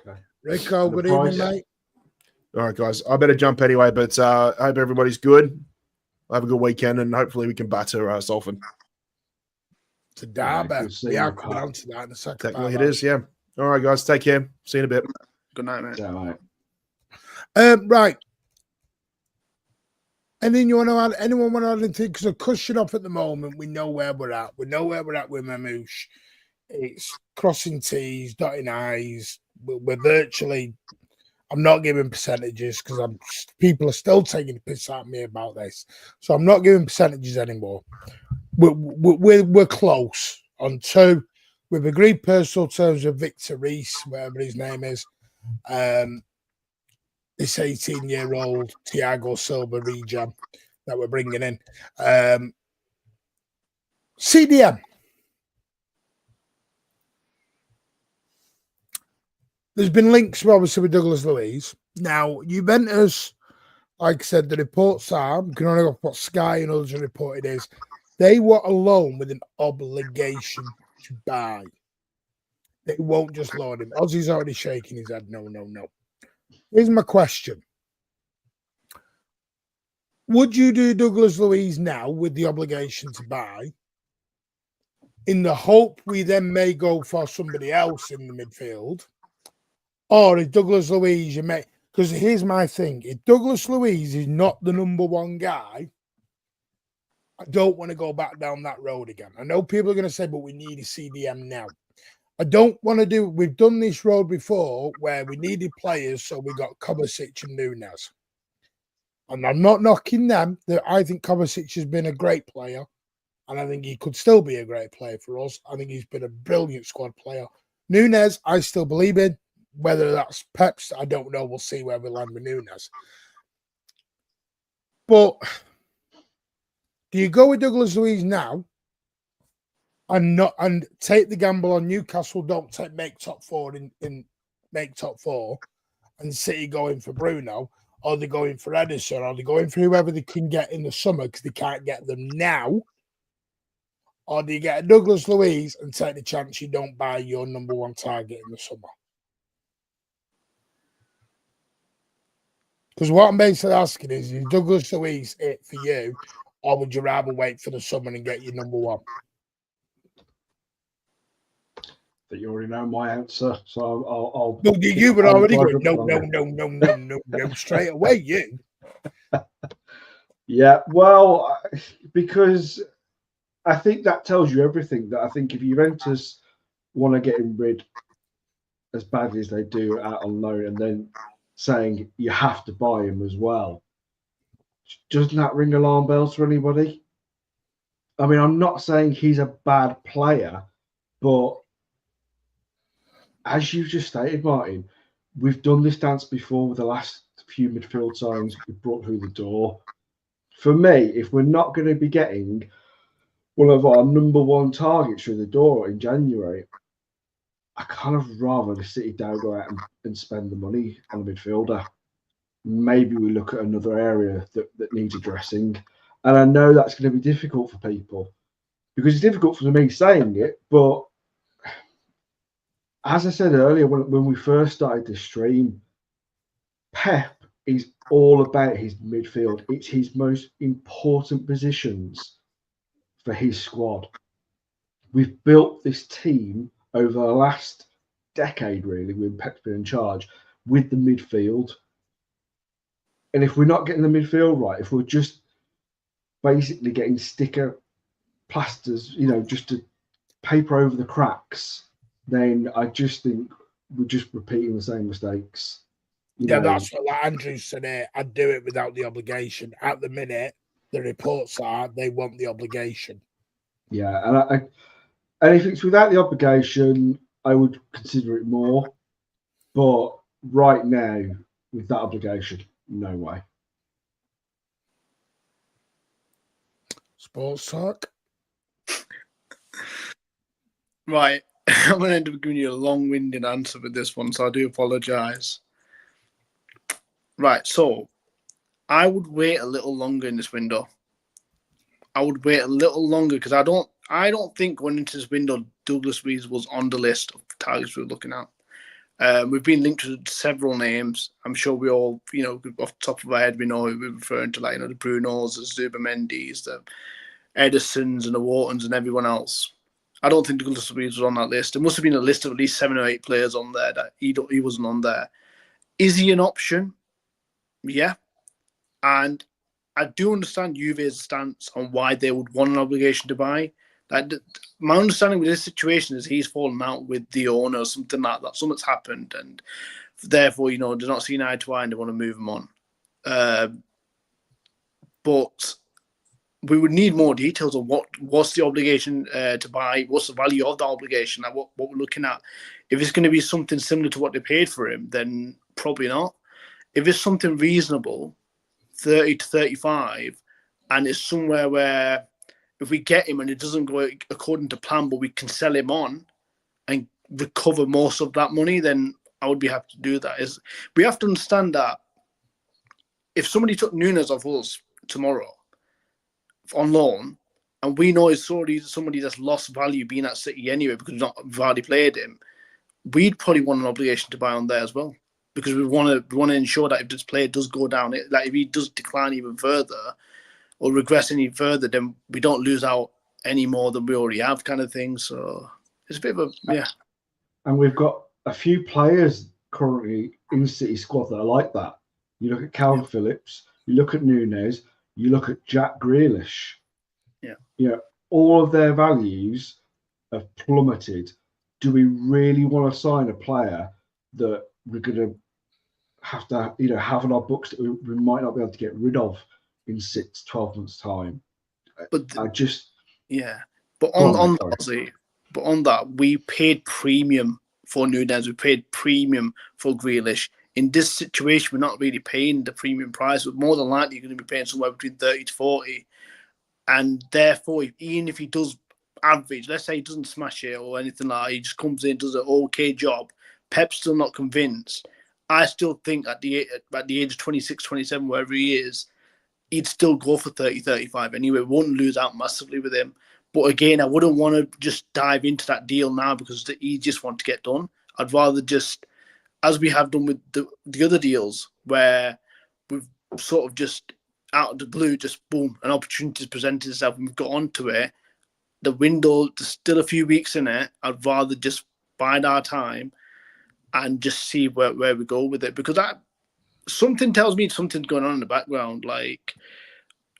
Okay. Rico, good evening, mate. All right, guys. I better jump anyway, but I hope everybody's good. Have a good weekend, and hopefully we can batter Salford. To Derby. Yeah, We are coming on to that in a second. Technically it is, yeah. All right, guys. Take care. See you in a bit. Good night, mate. Yeah, right. Right. Anything you want to add? Anyone want to add anything? Because I'm cushing off at the moment. We know where we're at. We know where we're at with Mamouche. It's crossing T's, dotting I's. We're virtually. I'm not giving percentages because people are still taking the piss out of me about this. So I'm not giving percentages anymore. We're close on 2. We've agreed personal terms with Victor Reese, whatever his name is. This 18-year-old Thiago Silva regen that we're bringing in. CDM. There's been links, obviously, with Douglas Luiz. Now, Juventus, like I said, the reports are, we can only go what Sky and others have reported is, they were alone with an obligation to buy. They won't just loan him. Ozzy's already shaking his head. No. Here's my question. Would you do Douglas Luiz now with the obligation to buy in the hope we then may go for somebody else in the midfield? Or if Douglas Luiz, you may, because here's my thing. If Douglas Luiz is not the number one guy, I don't want to go back down that road again. I know people are going to say, but we need a CDM now. I don't want to do, we've done this road before where we needed players, so we got Kovacic and Nunes. And I'm not knocking them. I think Kovacic has been a great player, and I think he could still be a great player for us. I think he's been a brilliant squad player. Nunes, I still believe in. Whether that's Pep's, I don't know. We'll see where we land with Nunes. But do you go with Douglas Luiz now and take the gamble on Newcastle? Don't make top four make top 4, and City going for Bruno, or they're going for Edison, or they're going for whoever they can get in the summer because they can't get them now. Or do you get a Douglas Luiz and take the chance you don't buy your number one target in the summer? Because what I'm basically asking is Douglas Luiz it for you, or would you rather wait for the summer and get your number one? That you already know my answer, so I'll No, you were already going, no, straight away, you. Yeah, well, because I think that tells you everything. That I think if Juventus want to get him rid as badly as they do out on loan, and then saying you have to buy him as well, doesn't that ring alarm bells for anybody? I mean, I'm not saying he's a bad player, but as you just stated, Martin, we've done this dance before with the last few midfield signings we've brought through the door. For me, if we're not going to be getting one of our number one targets through the door in January, I kind of rather the City don't go out and spend the money on a midfielder. Maybe we look at another area that needs addressing. And I know that's going to be difficult for people because it's difficult for me saying it. But as I said earlier, when we first started this stream, Pep is all about his midfield. It's his most important positions for his squad. We've built this team over the last decade, really, with Pep's been in charge, with the midfield. And if we're not getting the midfield right, if we're just basically getting sticker plasters, just to paper over the cracks, then I just think we're just repeating the same mistakes. Yeah, that's what like Andrew said here. I'd do it without the obligation. At the minute, the reports are they want the obligation. Yeah, and if it's without the obligation, I would consider it more. But right now, with that obligation, no way. Sports talk. Right. I'm going to end up giving you a long-winded answer with this one, so I do apologise. Right, so I would wait a little longer in this window. I would wait a little longer because I don't think going into this window, Douglas Luiz was on the list of targets we were looking at. We've been linked to several names. I'm sure we all, off the top of our head, we know who we're referring to, like, the Brunos, the Zubamendis, the Edisons and the Whartons and everyone else. I don't think Douglas Luiz was on that list. There must have been a list of at least 7 or 8 players on there that he wasn't on there. Is he an option? Yeah. And I do understand Juve's stance on why they would want an obligation to buy. My understanding with this situation is he's fallen out with the owner or something like that. Something's happened, and therefore, they're not seeing eye to eye and they want to move him on. But we would need more details on what's the obligation to buy, what's the value of the obligation, like what we're looking at. If it's going to be something similar to what they paid for him, then probably not. If it's something reasonable, 30 to 35, and it's somewhere where if we get him and it doesn't go according to plan, but we can sell him on and recover most of that money, then I would be happy to do that. We have to understand that if somebody took Nunes off us tomorrow on loan, and we know it's already somebody that's lost value being at City anyway because we've already played him, we'd probably want an obligation to buy on there as well, because we want to ensure that if this player does go down, like if he does decline even further or regress any further, then we don't lose out any more than we already have, kind of thing. So it's a bit of a And we've got a few players currently in the City squad that are like that. You look at Calvin Phillips, you look at Nunes, you look at Jack Grealish. Yeah. All of their values have plummeted. Do we really want to sign a player that we're going to have to, have on our books that we might not be able to get rid of in 6-12 months' time? But But on that, we paid premium for Nunes. We paid premium for Grealish. In this situation, we're not really paying the premium price. We're more than likely going to be paying somewhere between 30 to 40. And therefore, even if he does average, let's say he doesn't smash it or anything like that, he just comes in, does an okay job, Pep's still not convinced. I still think at the age of 26, 27, wherever he is, he'd still go for 30, 35 anyway. We wouldn't lose out massively with him. But again, I wouldn't want to just dive into that deal now because it's the easiest one to get done. I'd rather just, as we have done with the other deals, where we've sort of just out of the blue, just boom, an opportunity has presented itself and we've got onto it. The window, there's still a few weeks in it. I'd rather just bide our time and just see where we go with it, because something tells me something's going on in the background. Like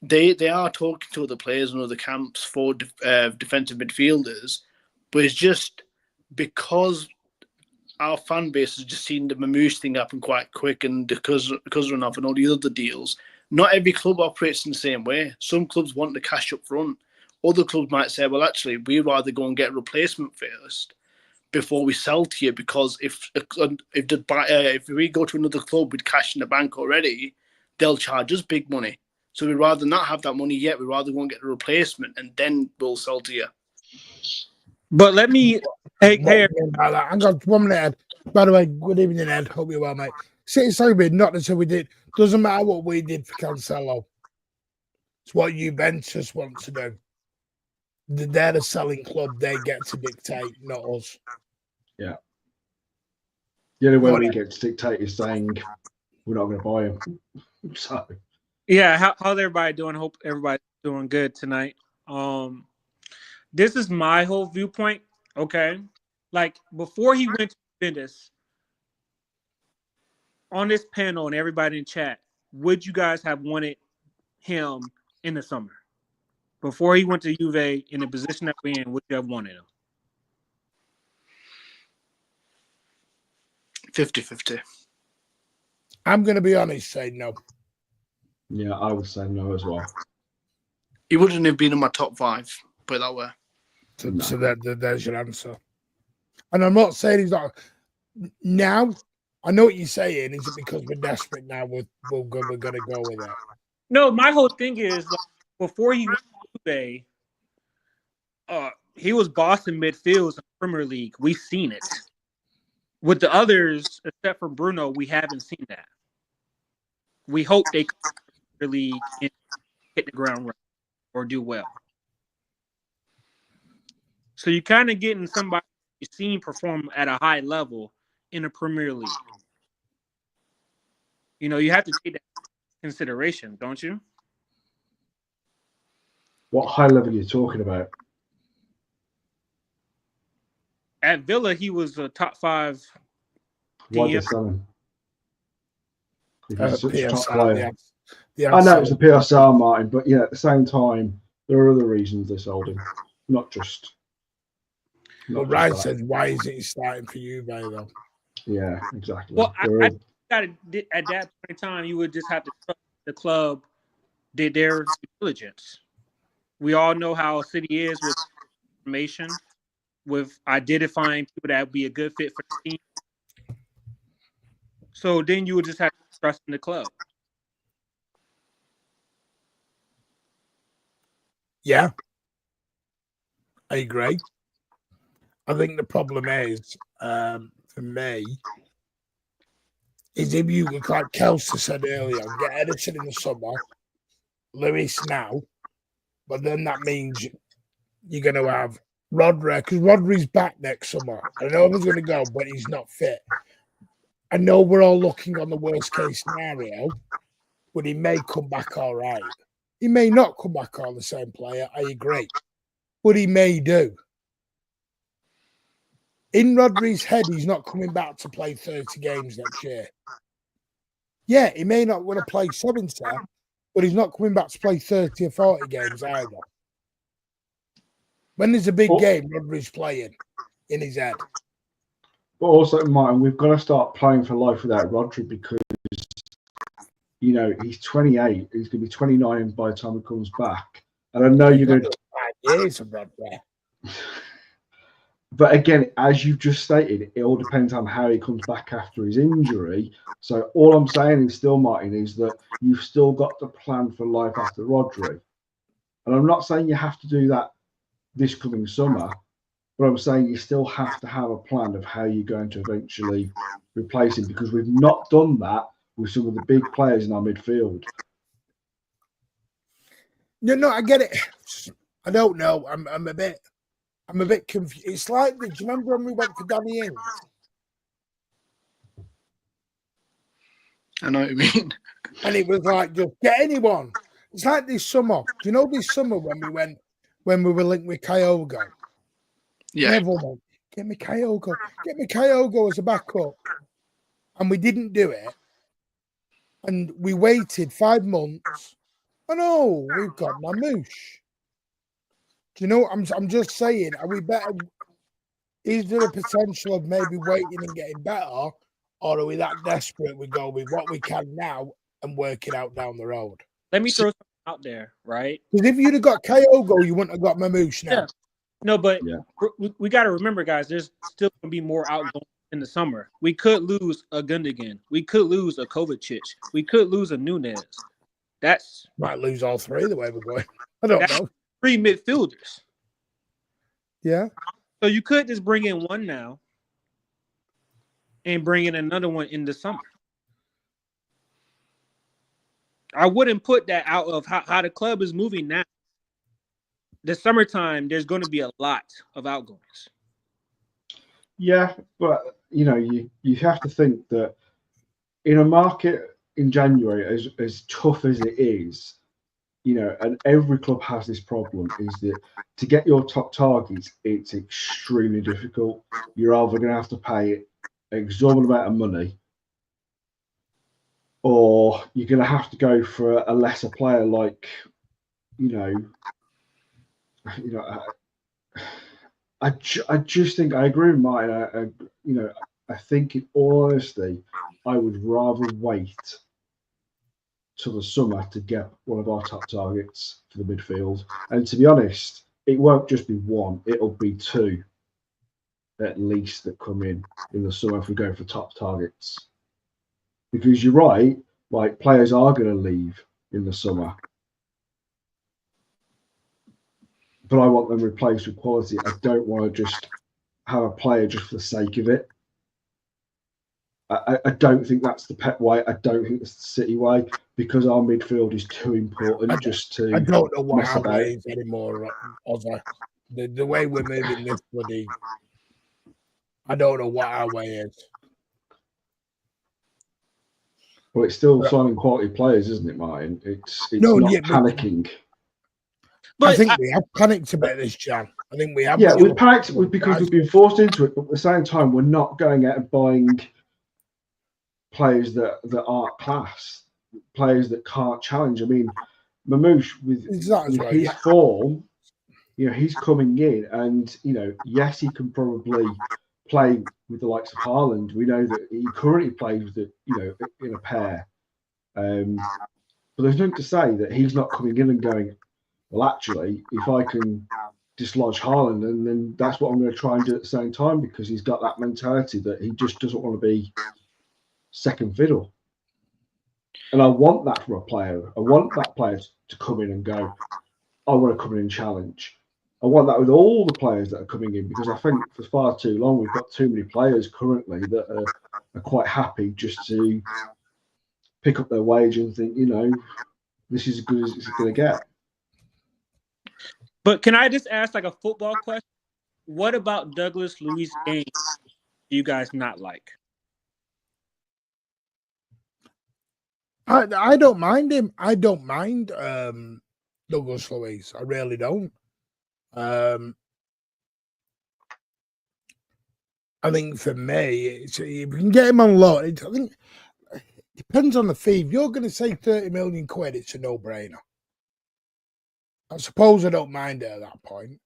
they are talking to other players and other camps for defensive midfielders, but it's just because our fan base has just seen the Mamouche thing happen quite quick, and because enough and all the other deals. Not every club operates in the same way. Some clubs want the cash up front. Other clubs might say, well, actually, we'd rather go and get a replacement first before we sell to you, because if we go to another club with cash in the bank already, they'll charge us big money. So we'd rather not have that money yet. We'd rather go and get a replacement and then we'll sell to you. But let me... Hey, hang on, 1 minute, Ed. By the way, good evening, Ed. Hope you're well, mate. City Sober, not until we did. Doesn't matter what we did for Cancelo. It's what Juventus want to do. They're the selling club. They get to dictate, not us. Yeah. The only way we get to dictate is saying we're not going to buy him. So. Yeah, how's everybody doing? Hope everybody's doing good tonight. This is my whole viewpoint, okay? Like, before he went to Juventus, on this panel and everybody in chat, would you guys have wanted him in the summer? Before he went to Juve, in the position that we're in, would you have wanted him? 50-50. I'm going to be honest, say no. Yeah, I would say no as well. He wouldn't have been in my top 5, put it that way. So there's your answer. And I'm not saying he's not. Now, I know what you're saying. Is it because we're desperate now? We're going to go with it. No, my whole thing is like, before he went to Juve, he was bossing midfields in the Premier League. We've seen it. With the others, except for Bruno, we haven't seen that. We hope they come to the Premier League and hit the ground running or do well. So you're kind of getting somebody you've seen perform at a high level in the Premier League. You know, you have to take that into consideration, don't you? What high level are you talking about? At Villa, he was a top 5 Why DM. they sell him? If he's such a top PSR, player. the I know answer- it's the PSR, Martin, but yeah, at the same time, there are other reasons they sold him. Not just. Well, Not Ryan just that. says, why isn't he starting for you, though? Yeah, exactly. Well, There I are- got at that point in time, you would just have to trust the club did their due diligence. We all know how City is with information, with identifying people that would be a good fit for the team. So then you would just have to trust in the club. Yeah, I agree. I think the problem is, for me, is if you, like Kelsey said earlier, get Edison in the summer, Luiz now, but then that means you're going to have Rodri, because Rodri's back next summer. I know everyone's going to go, but he's not fit. I know we're all looking on the worst case scenario, but he may come back all right. He may not come back all the same player, I agree, but he may do. In Rodri's head, he's not coming back to play 30 games next year. Yeah, he may not want to play 70, but he's not coming back to play 30 or 40 games either. When there's a big game, Rodri's playing in his head. But also, Martin, we've got to start playing for life without Rodri because, you know, he's 28. He's going to be 29 by the time he comes back. And I know you're going to. 5 years of Rodri. But again, as you've just stated, it all depends on how he comes back after his injury. So all I'm saying is still, Martin, is that you've still got to plan for life after Rodri. And I'm not saying you have to do that this coming summer, but I'm saying you still have to have a plan of how you're going to eventually replace him because we've not done that with some of the big players in our midfield. No, I get it. I don't know. I'm a bit confused. It's like, do you remember when we went for Danny Ings? I know what you mean. And it was like, just get anyone. It's like this summer. Do you know this summer when we were linked with Kyogo? Yeah. Everyone went, get me Kyogo as a backup. And we didn't do it. And we waited 5 months. And oh, we've got Mamouche. Do you know, I'm just saying, are we better? Is there a potential of maybe waiting and getting better? Or are we that desperate we go with what we can now and work it out down the road? Let me throw something out there, right? Because if you'd have got Kyogo, you wouldn't have got Mamouche now. Yeah. No, but Yeah. we got to remember, guys, there's still going to be more outgoing in the summer. We could lose a Gundogan. We could lose a Kovacic. We could lose a Nunez. That's Might lose all 3 the way we're going. I don't know. 3 midfielders. Yeah. So you could just bring in one now and bring in another one in the summer. I wouldn't put that out of how the club is moving now. The summertime, there's going to be a lot of outgoings. Yeah, but you know, you have to think that in a market in January, as tough as it is, you know, and every club has this problem, is that to get your top targets, it's extremely difficult. You're either going to have to pay an exorbitant amount of money, or you're going to have to go for a lesser player, like, you know, I just think I agree with Martin. You know, I think, in all honesty, I would rather wait till the summer to get one of our top targets for the midfield. And to be honest, it won't just be one; it'll be two, at least, that come in the summer if we go for top targets. Because you're right, like players are going to leave in the summer, but I want them replaced with quality. I don't want to just have a player just for the sake of it. I don't think that's the Pep way. I don't think it's the City way, because our midfield is too important just to. I don't know what mess our about. way is anymore, Ozzy. The way we're moving this bloody, I don't know what our way is. Well, it's still signing quality players, isn't it, Martin? It's No, not yeah, but- panicking. I think we have panicked a bit this, Jan. I think we have. Yeah, we've panicked because we've been forced into it, but at the same time, we're not going out and buying players that aren't class, players that can't challenge. I mean, Mamouche with his form, he's coming in, and yes, he can probably play with the likes of Haaland. We know that he currently plays with it, in a pair. But there's nothing to say that he's not coming in and going, well, actually, if I can dislodge Haaland, and then that's what I'm going to try and do at the same time, because he's got that mentality that he just doesn't want to be second fiddle. And I want that from a player. I want that player to come in and go, I want to come in and challenge. I want that with all the players that are coming in, because I think for far too long we've got too many players currently that are quite happy just to pick up their wage and think, this is as good as it's going to get. But can I just ask like a football question? What about Douglas Luiz game do you guys not like? I don't mind him. I don't mind Douglas Luiz. I really don't. I think for me, if you can get him on loan, I think it depends on the fee. If you're going to say 30 million quid, it's a no-brainer. I suppose I don't mind it at that point.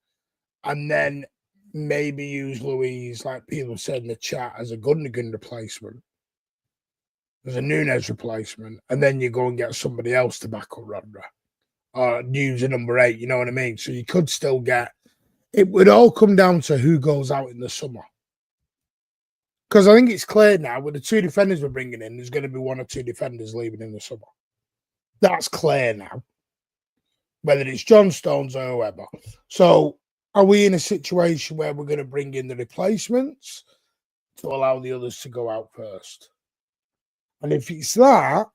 And then maybe use Luiz, like people said in the chat, as a Gundogan replacement, as a Nunes replacement, and then you go and get somebody else to back up Rodri, or use a number 8, you know what I mean? So you could still get, it would all come down to who goes out in the summer. Because I think it's clear now, with the 2 defenders we're bringing in, there's going to be 1 or 2 defenders leaving in the summer. That's clear now. Whether it's John Stones or whoever. So are we in a situation where we're going to bring in the replacements to allow the others to go out first? And if it's that,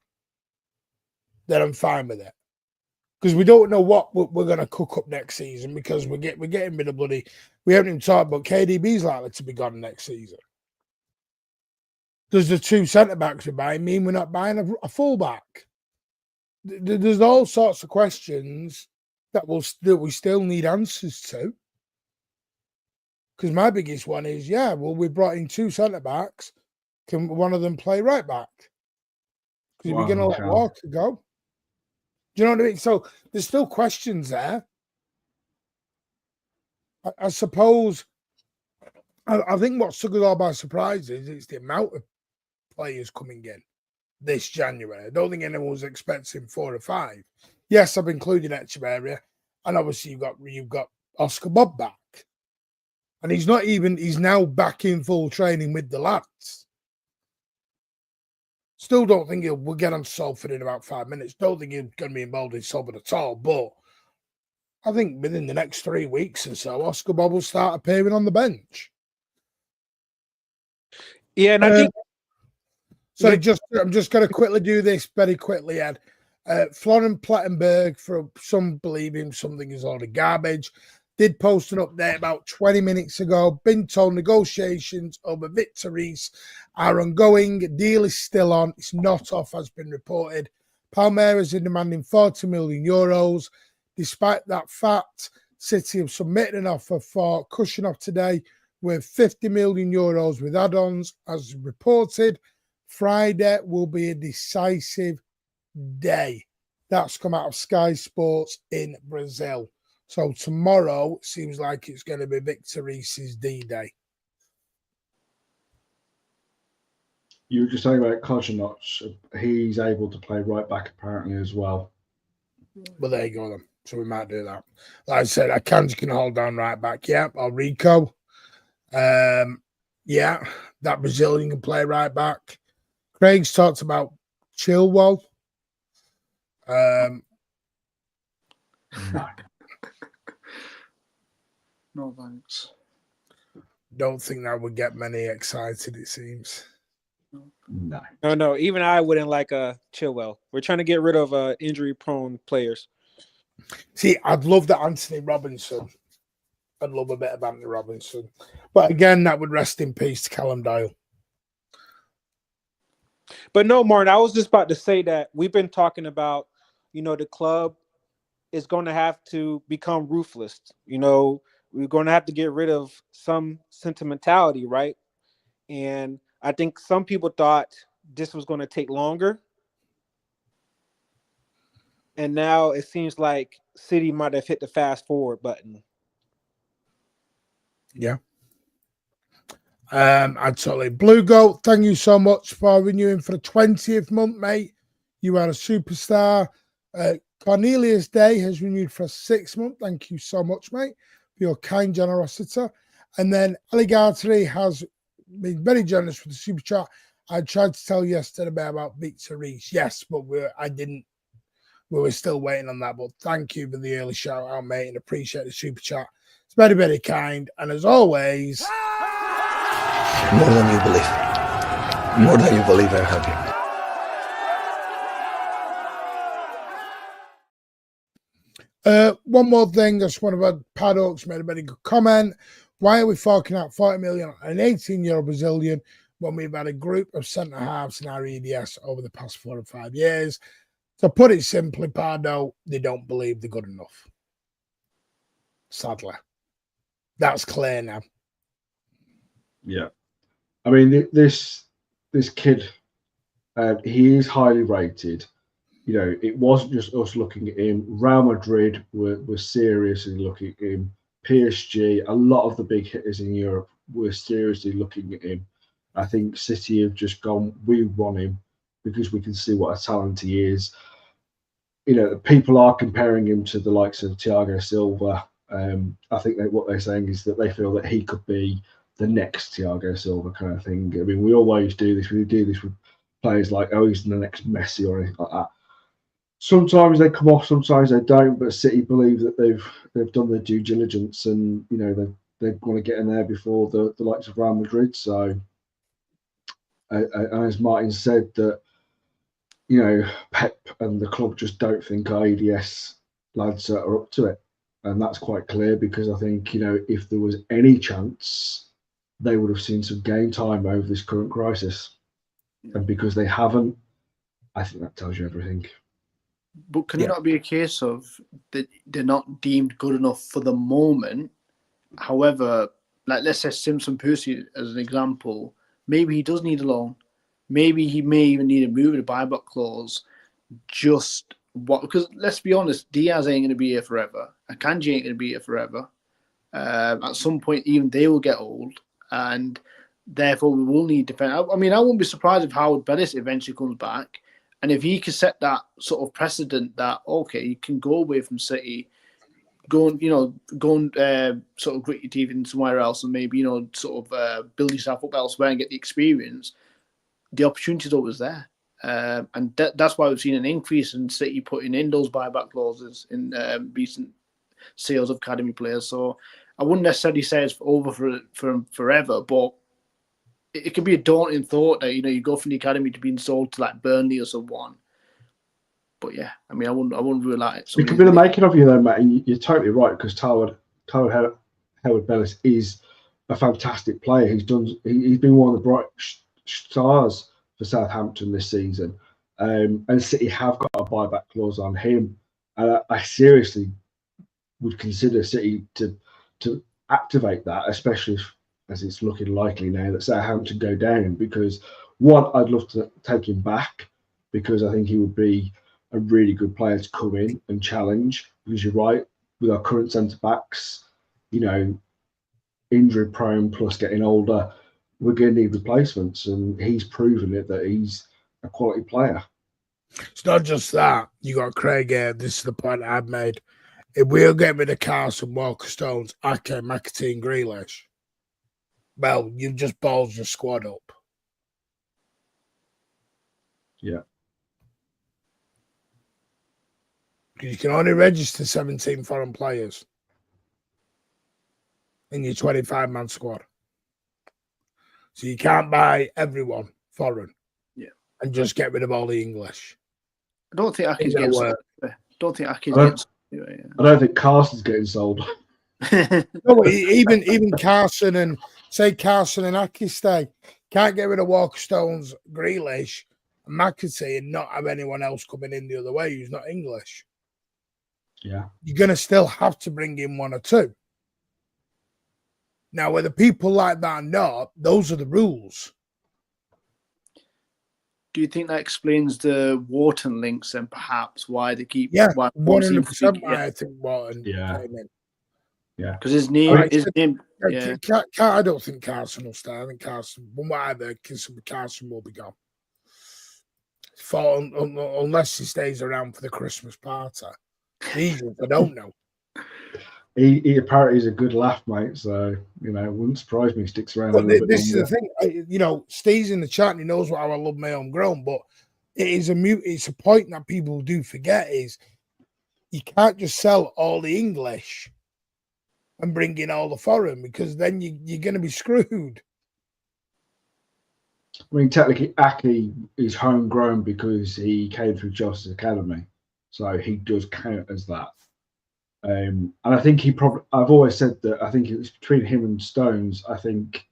then I'm fine with it. Because we don't know what we're going to cook up next season, because we're getting rid of bloody... We haven't even talked about KDB's likely to be gone next season. Does the 2 centre-backs we're buying mean we're not buying a full-back? There's all sorts of questions that we still need answers to. Because my biggest one is, we brought in 2 centre-backs. Can one of them play right back? Because we're going to let Walker go. Do you know what I mean? So there's still questions there. I suppose, I think what took us all by surprise is it's the amount of players coming in this January. I don't think anyone was expecting 4 or 5. Yes, I've included Echeverria, and obviously you've got Oscar Bob back. And he's now back in full training with the lads. Still don't think we'll get on Salford in about 5 minutes. Don't think he's going to be involved in Salford at all. But I think within the next 3 weeks or so, Oscar Bob will start appearing on the bench. Yeah, and I think... So I'm just going to quickly do this very quickly, Ed. Florian Plettenberg, for some believe him, something is already garbage, did post an update about 20 minutes ago. Been told negotiations over Victor Reis are ongoing. Deal is still on. It's not off, has been reported. Palmeiras are demanding 40 million euros. Despite that fact, City have submitted an offer for Kushinov today with 50 million euros with add-ons, as reported. Friday will be a decisive day. That's come out of Sky Sports in Brazil. So tomorrow seems like it's going to be Victor Reis's D-Day. You were just saying about Kojonoc. He's able to play right back apparently as well. Well, there you go then. So we might do that. Like I said, Akanji can hold down right back. Yeah, or Rico. Yeah, that Brazilian can play right back. Craig's talked about Chilwell. No. No thanks. Don't think that would get many excited, it seems. No. No. Even I wouldn't like Chilwell. We're trying to get rid of injury-prone players. See, I'd love that Anthony Robinson. I'd love a bit of Anthony Robinson. But again, that would rest in peace to Callum Doyle. But no, Martin, I was just about to say that we've been talking about, the club is going to have to become ruthless. We're going to have to get rid of some sentimentality, right? And I think some people thought this was going to take longer. And now it seems like City might have hit the fast forward button. Yeah. Absolutely. Blue Goat, thank you so much for renewing for the 20th month, mate. You are a superstar. Cornelius Day has renewed for a 6th month. Thank you so much, mate, for your kind generosity. And then Alligatri has been very generous with the super chat. I tried to tell you yesterday about Victor Reese. Yes, but we were still waiting on that. But thank you for the early shout out, mate, and appreciate the super chat. It's very, very kind. And as always, more than you believe. More than you believe I'm happy. One more thing. Just one of our paddocks made a very good comment. Why are we forking out 40 million on an 18-year-old Brazilian when we've had a group of centre halves in our EDS over the past 4 or 5 years? To put it simply, Pardo, they don't believe they're good enough. Sadly. That's clear now. Yeah. I mean, this kid, he is highly rated. It wasn't just us looking at him. Real Madrid were seriously looking at him. PSG, a lot of the big hitters in Europe were seriously looking at him. I think City have just gone, we want him because we can see what a talent he is. People are comparing him to the likes of Thiago Silva. I think what they're saying is that they feel that he could be the next Thiago Silva kind of thing. I mean, we always do this. We do this with players like, he's the next Messi or anything like that. Sometimes they come off, sometimes they don't. But City believe that they've done their due diligence, and they want to get in there before the likes of Real Madrid. So, and as Martin said, that Pep and the club just don't think our EDS lads are up to it, and that's quite clear because I think if there was any chance, they would have seen some game time over this current crisis, and because they haven't, I think that tells you everything. But can it not be a case of that they're not deemed good enough for the moment? However, like let's say Simpson Percy as an example, maybe he does need a loan. Maybe he may even need a move with a buyback clause. Because let's be honest, Diaz ain't going to be here forever. Akanji ain't going to be here forever. At some point, even they will get old, and therefore we will need defense. I mean, I wouldn't be surprised if Howard Bellis eventually comes back. And if he could set that sort of precedent that, okay, you can go away from City, go and sort of grit your teeth in somewhere else and maybe, sort of build yourself up elsewhere and get the experience, the opportunity is always there. And that's why we've seen an increase in City putting in those buyback clauses in recent sales of academy players. So I wouldn't necessarily say it's over for forever, but it could be a daunting thought that you go from the academy to being sold to like Burnley or someone. But yeah, I mean, I wouldn't rule out it. It could be the making of you though, Matt. And you're totally right because Howard Bellis is a fantastic player. He's been one of the bright stars for Southampton this season, and City have got a buyback clause on him. And I seriously would consider City to activate that, especially as it's looking likely now that Southampton go down, because one, I'd love to take him back because I think he would be a really good player to come in and challenge, because you're right, with our current centre backs, injury prone plus getting older, we're going to need replacements, and he's proven it that he's a quality player. It's not just that. You got Craig here. This is the point I've made. If we'll get rid of Carson, Walker, Stones, Ake, McAtee, and Grealish, well, you've just balls your squad up. Yeah. You can only register 17 foreign players in your 25-man squad. So you can't buy everyone foreign and just get rid of all the English. I don't think Ake's getting sold. I don't think Ake's getting sold. I don't think Carson's getting sold. No, even Carson and Ake stay. Can't get rid of Walker, Stones, Grealish, and McAtee and not have anyone else coming in the other way who's not English. Yeah. You're going to still have to bring in one or two. Now, whether people like that or not, those are the rules. Do you think that explains the Wharton links and perhaps why they keep? Yeah, why 100%. I think Wharton came in. Yeah, because his name. I don't think Carson will stay. I think Carson, from what I've heard, Carson will be gone. Unless he stays around for the Christmas party. I don't know. He apparently is a good laugh, mate. So, it wouldn't surprise me if he sticks around a little bit This longer. is the thing. Steve's in the chat and he knows how I love my homegrown, but it's a point that people do forget is you can't just sell all the English and bring in all the foreign because then you're going to be screwed. I mean, technically, Ake is homegrown because he came through Chelsea's academy. So he does count as that. And I think I've always said that I think it was between him and Stones. I think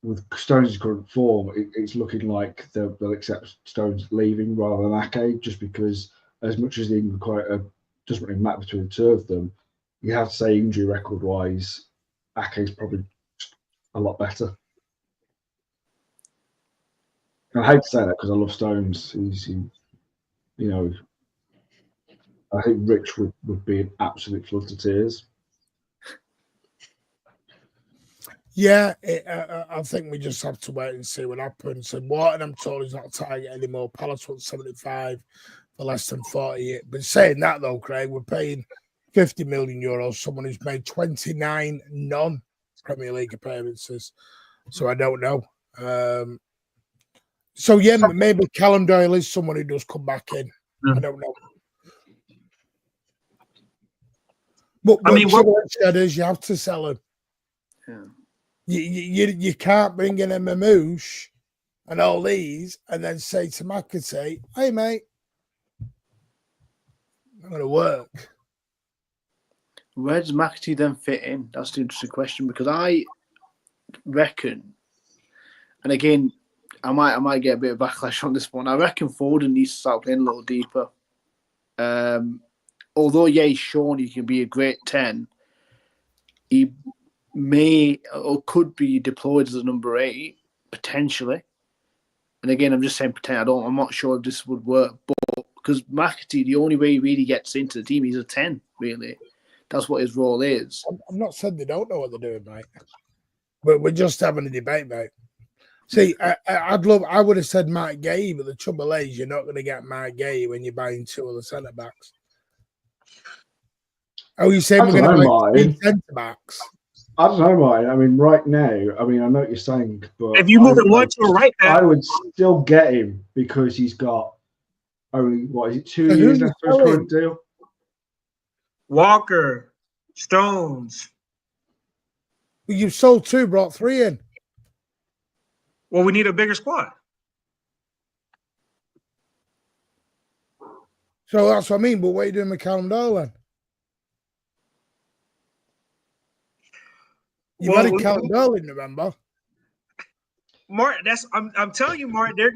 with Stones' current form, it's looking like they'll accept Stones leaving rather than Ake, just because as much as the England quota doesn't really matter between the two of them, you have to say injury record wise, Ake's probably a lot better. And I hate to say that because I love Stones. I think Rich would be an absolute flood to tears. Yeah, I think we just have to wait and see what happens. And Wharton, I'm told, is not a target anymore. Palace wants 75 for less than 48. But saying that, though, Craig, we're paying 50 million euros, someone who's made 29 non-Premier League appearances. So I don't know. So, yeah, maybe Callum Doyle is someone who does come back in. I don't know. But I mean, what said is you have to sell him. Yeah. You can't bring in a Mamouche and all these and then say to McAtee, hey, mate, not going to work. Where does McAtee then fit in? That's the interesting question because I reckon, and again, I might get a bit of backlash on this one. I reckon Foden needs to start playing a little deeper. Although, he's shown he can be a great 10, he may or could be deployed as a number 8, potentially. And again, I'm just saying pretend. I'm not sure if this would work. But because McAtee, the only way he really gets into the team, he's a 10, really. That's what his role is. I'm not saying they don't know what they're doing, mate. But we're just having a debate, mate. See, I would have said Matt Gay, but the trouble is you're not going to get Matt Gay when you're buying 2 of the centre backs. Oh, you saying we're going to buy 3 centre backs? I don't know, Martin. I mean, right now, I know what you're saying, but if you move it one to a right back, I would still get him because he's got only 2 years left for his current deal. Walker, Stones. Well, you've sold 2, brought 3 in. Well, we need a bigger squad. So that's what I mean. But what are you doing with Callum Doyle then? You've had a Callum Doyle in November. Martin, I'm telling you, Martin.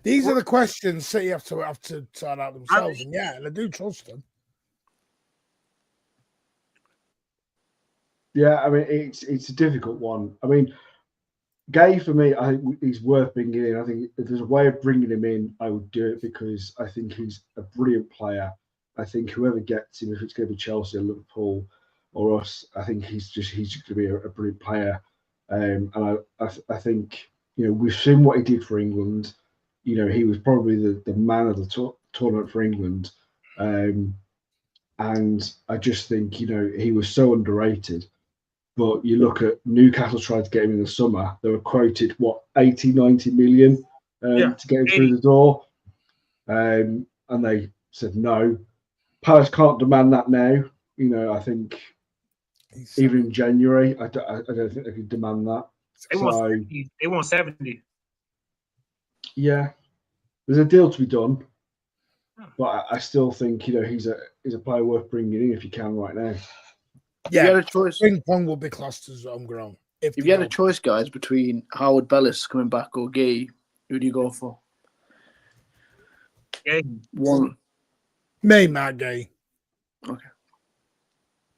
These are the questions City have to sort out themselves, and I do trust them. Yeah, I mean it's a difficult one. I mean, Gay for me, I think he's worth bringing in. I think if there's a way of bringing him in, I would do it because I think he's a brilliant player. I think whoever gets him, if it's going to be Chelsea or Liverpool, or us. I think he's just going to be a brilliant player. And I think, you know, we've seen what he did for England. You know, he was probably the man of the tournament for England. And I just think, you know, he was so underrated. But you look at Newcastle tried to get him in the summer. They were quoted, 80, 90 million to get him through the door. And they said no. Palace can't demand that now. You know, I think even in January, I don't think they could demand that. They want 70. Yeah, there's a deal to be done, but I still think, you know, he's a player worth bringing in if you can right now. Yeah, if you had a choice, ping pong will be classed as homegrown. If you had a choice, guys, between Howard Bellis coming back or Gay, who do you go for? Gay. One. Matt Gay. Okay.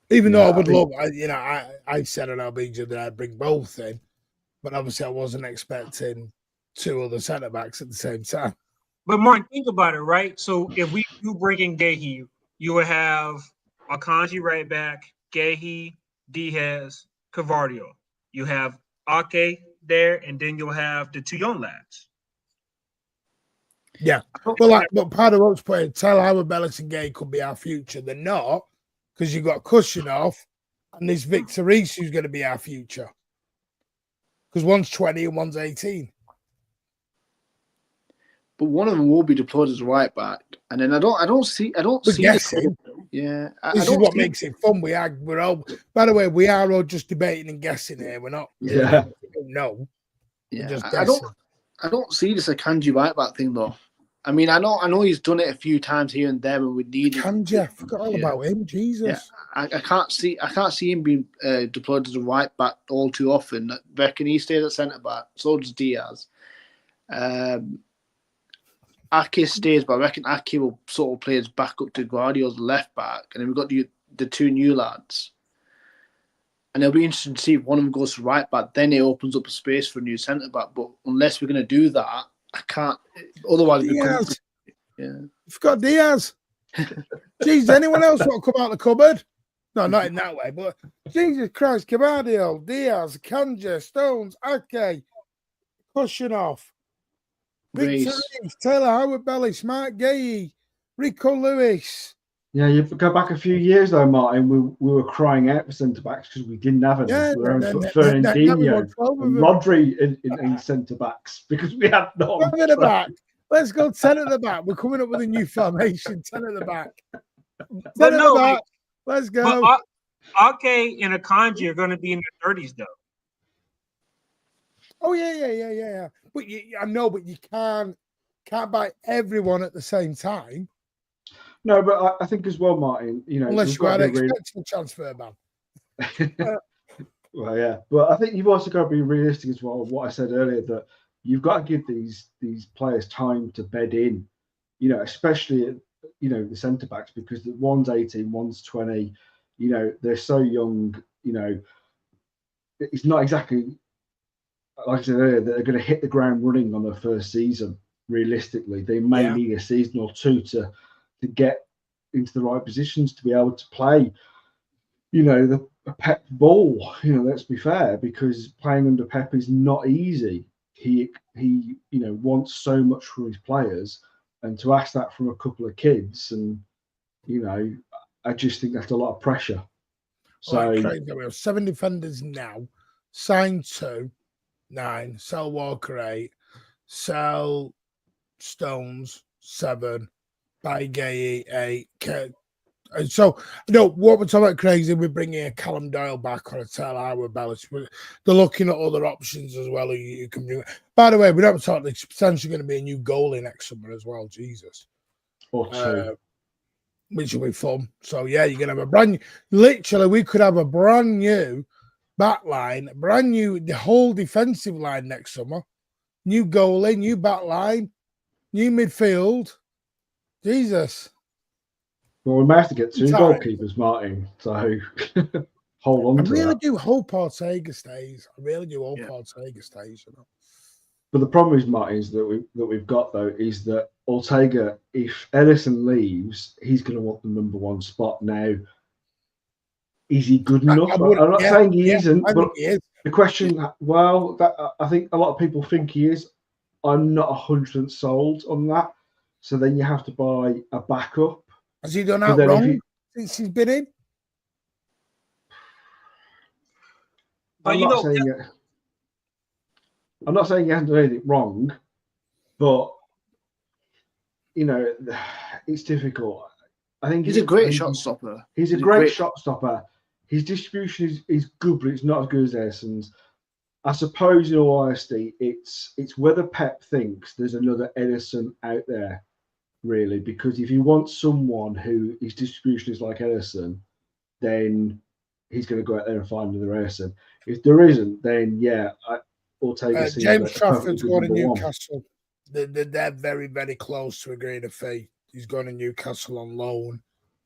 Even though I would love, you know, I said on LBJ that I'd bring both in, but obviously I wasn't expecting two other centre backs at the same time. But Martin, think about it, right? So if you bring in Gahey, you would have Akanji right back, Gahey, Diaz, Cavardio. You have Ake there, and then you'll have the two young lads. Yeah, but part of what's playing, tell Howard Bellis and Gay could be our future. They're not, because you've got Kushinov and this Victor Reese who's going to be our future. Because one's 20 and one's 18. But one of them will be deployed as a right back, and then I don't see. Guessing. Yeah, this is what makes it fun. We're all. By the way, we are all just debating and guessing here. We're not. Yeah. No. Yeah. Just I don't see this Akanji right back thing though. I mean, I know he's done it a few times here and there when we need it. Akanji, I forgot all about him. Jesus. Yeah, I can't see him being deployed as a right back all too often. I reckon he stays at centre back. So does Diaz. Ake stays, but I reckon Ake will sort of play his back up to Guardiola's left back, and then we've got the two new lads. And it'll be interesting to see if one of them goes to right back. Then it opens up a space for a new centre back. But unless we're going to do that, I can't. Otherwise, Diaz. You've got Diaz. Jeez, anyone else want to come out of the cupboard? No, not in that way. But Jesus Christ, Cabardio, Diaz, Kanja, Stones, Ake, Kushinov, Victor Reese, Taylor Howard Bellis, Mark Gay, Rico Lewis. Yeah, you go back a few years though, Martin. We were crying out for centre backs because we didn't have any. Yeah, we were Fernandinho and Rodri in centre backs because we had none. At the back. Let's go 10 at the back. We're coming up with a new formation. 10 at the back. 10 at the back. Let's go. Ake and Akanji are going to be in their 30s though. Oh yeah. But I know, but you can't buy everyone at the same time. No, but I think as well, Martin, you know, unless you had expected transfer ban. Well, yeah, but I think you've also got to be realistic as well. What I said earlier, that you've got to give these players time to bed in, you know, especially the centre backs, because one's 18, one's 20. You know, they're so young. You know, it's not exactly like I said earlier that they're going to hit the ground running on their first season. Realistically, they may need a season or two to get into the right positions to be able to play, you know, the Pep ball. You know, let's be fair, because playing under Pep is not easy. He wants so much from his players, and to ask that from a couple of kids, and you know, I just think that's a lot of pressure. So we have 7 defenders now, signed 2, 9, sell Walker 8, sell Stones 7, buy Gay 8. So, what we're talking about crazy, we're bringing a Callum Doyle back on a Taylor Howard Bellis. They're looking at other options as well. You can do. By the way, we don't talk. There's potentially going to be a new goalie next summer as well. Jesus, or 2, which will be fun. So yeah, you're going to have a brand new. Literally, we could have a brand new back line, the whole defensive line next summer. New goalie, new back line, new midfield. Jesus. Well, we managed to get 2 goalkeepers, Martin. So hold on. I really do hope Ortega stays. Ortega stays. You know. But the problem is, Martin, is that we've got though is that Ortega, if Ellison leaves, he's going to want the number 1 spot now. is he good enough? would, I'm not saying he isn't, I but think he is. the question, well, that I think a lot of people think he is. I'm not 100% sold on that. So then you have to buy a backup. Has he done But out then if wrong he- since he's been in? But I'm not saying he hasn't done anything wrong, but you know, it's difficult. I think He's a great shot stopper. He's a great shot stopper. His distribution is good, but it's not as good as Edison's. I suppose, in all honesty, it's whether Pep thinks there's another Edison out there, really, because if you want someone who his distribution is like Edison, then he's going to go out there and find another Edison. If there isn't, then yeah, we'll take a James Trafford's going to Newcastle. They're very, very close to agreeing a fee. He's going to Newcastle on loan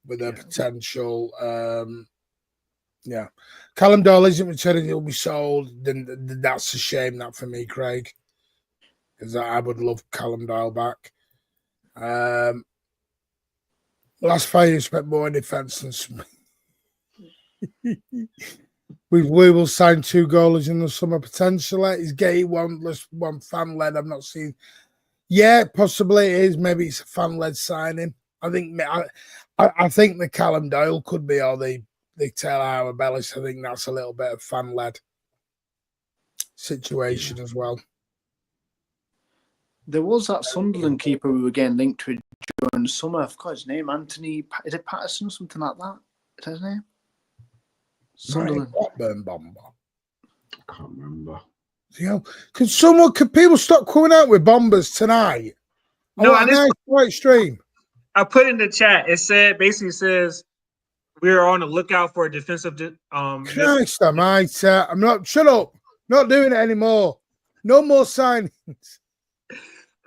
with a potential. Yeah, Callum Doyle isn't returning. He'll be sold. Then that's a shame. That for me, Craig, because I would love Callum Doyle back. Last 5 years spent more in defence than we will sign 2 goalies in the summer potentially. Is Gay one fan led? I've not seen. Yeah, possibly it is. Maybe it's a fan led signing. I think the Callum Doyle could be, or the Taylor Bellis. I think that's a little bit of fan led situation as well. There was that Sunderland keeper we were getting linked to during the summer. I forgot his name. Anthony, is it Patterson, something like that? Is that his name? Sunderland. Blackburn bomber. I can't remember. You know, could people stop coming out with bombers tonight? No, quite extreme. I put in the chat. It basically says we're on the lookout for a defensive. Christ almighty! I'm not. Shut up. Not doing it anymore. No more signings.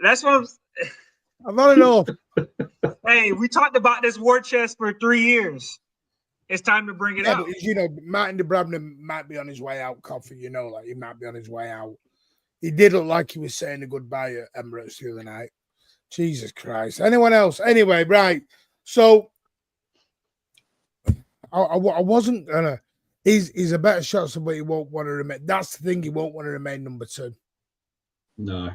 That's what I've had enough. Hey, we talked about this war chest for 3 years. It's time to bring it out. But, you know, Martin de Brabner might be on his way out, Coffee. You know, like he might be on his way out. He did look like he was saying a goodbye at Emirates the other night. Jesus Christ. Anyone else? Anyway, right. So I wasn't gonna. He's a better shot, but he won't want to remain. That's the thing. He won't want to remain number 2. No.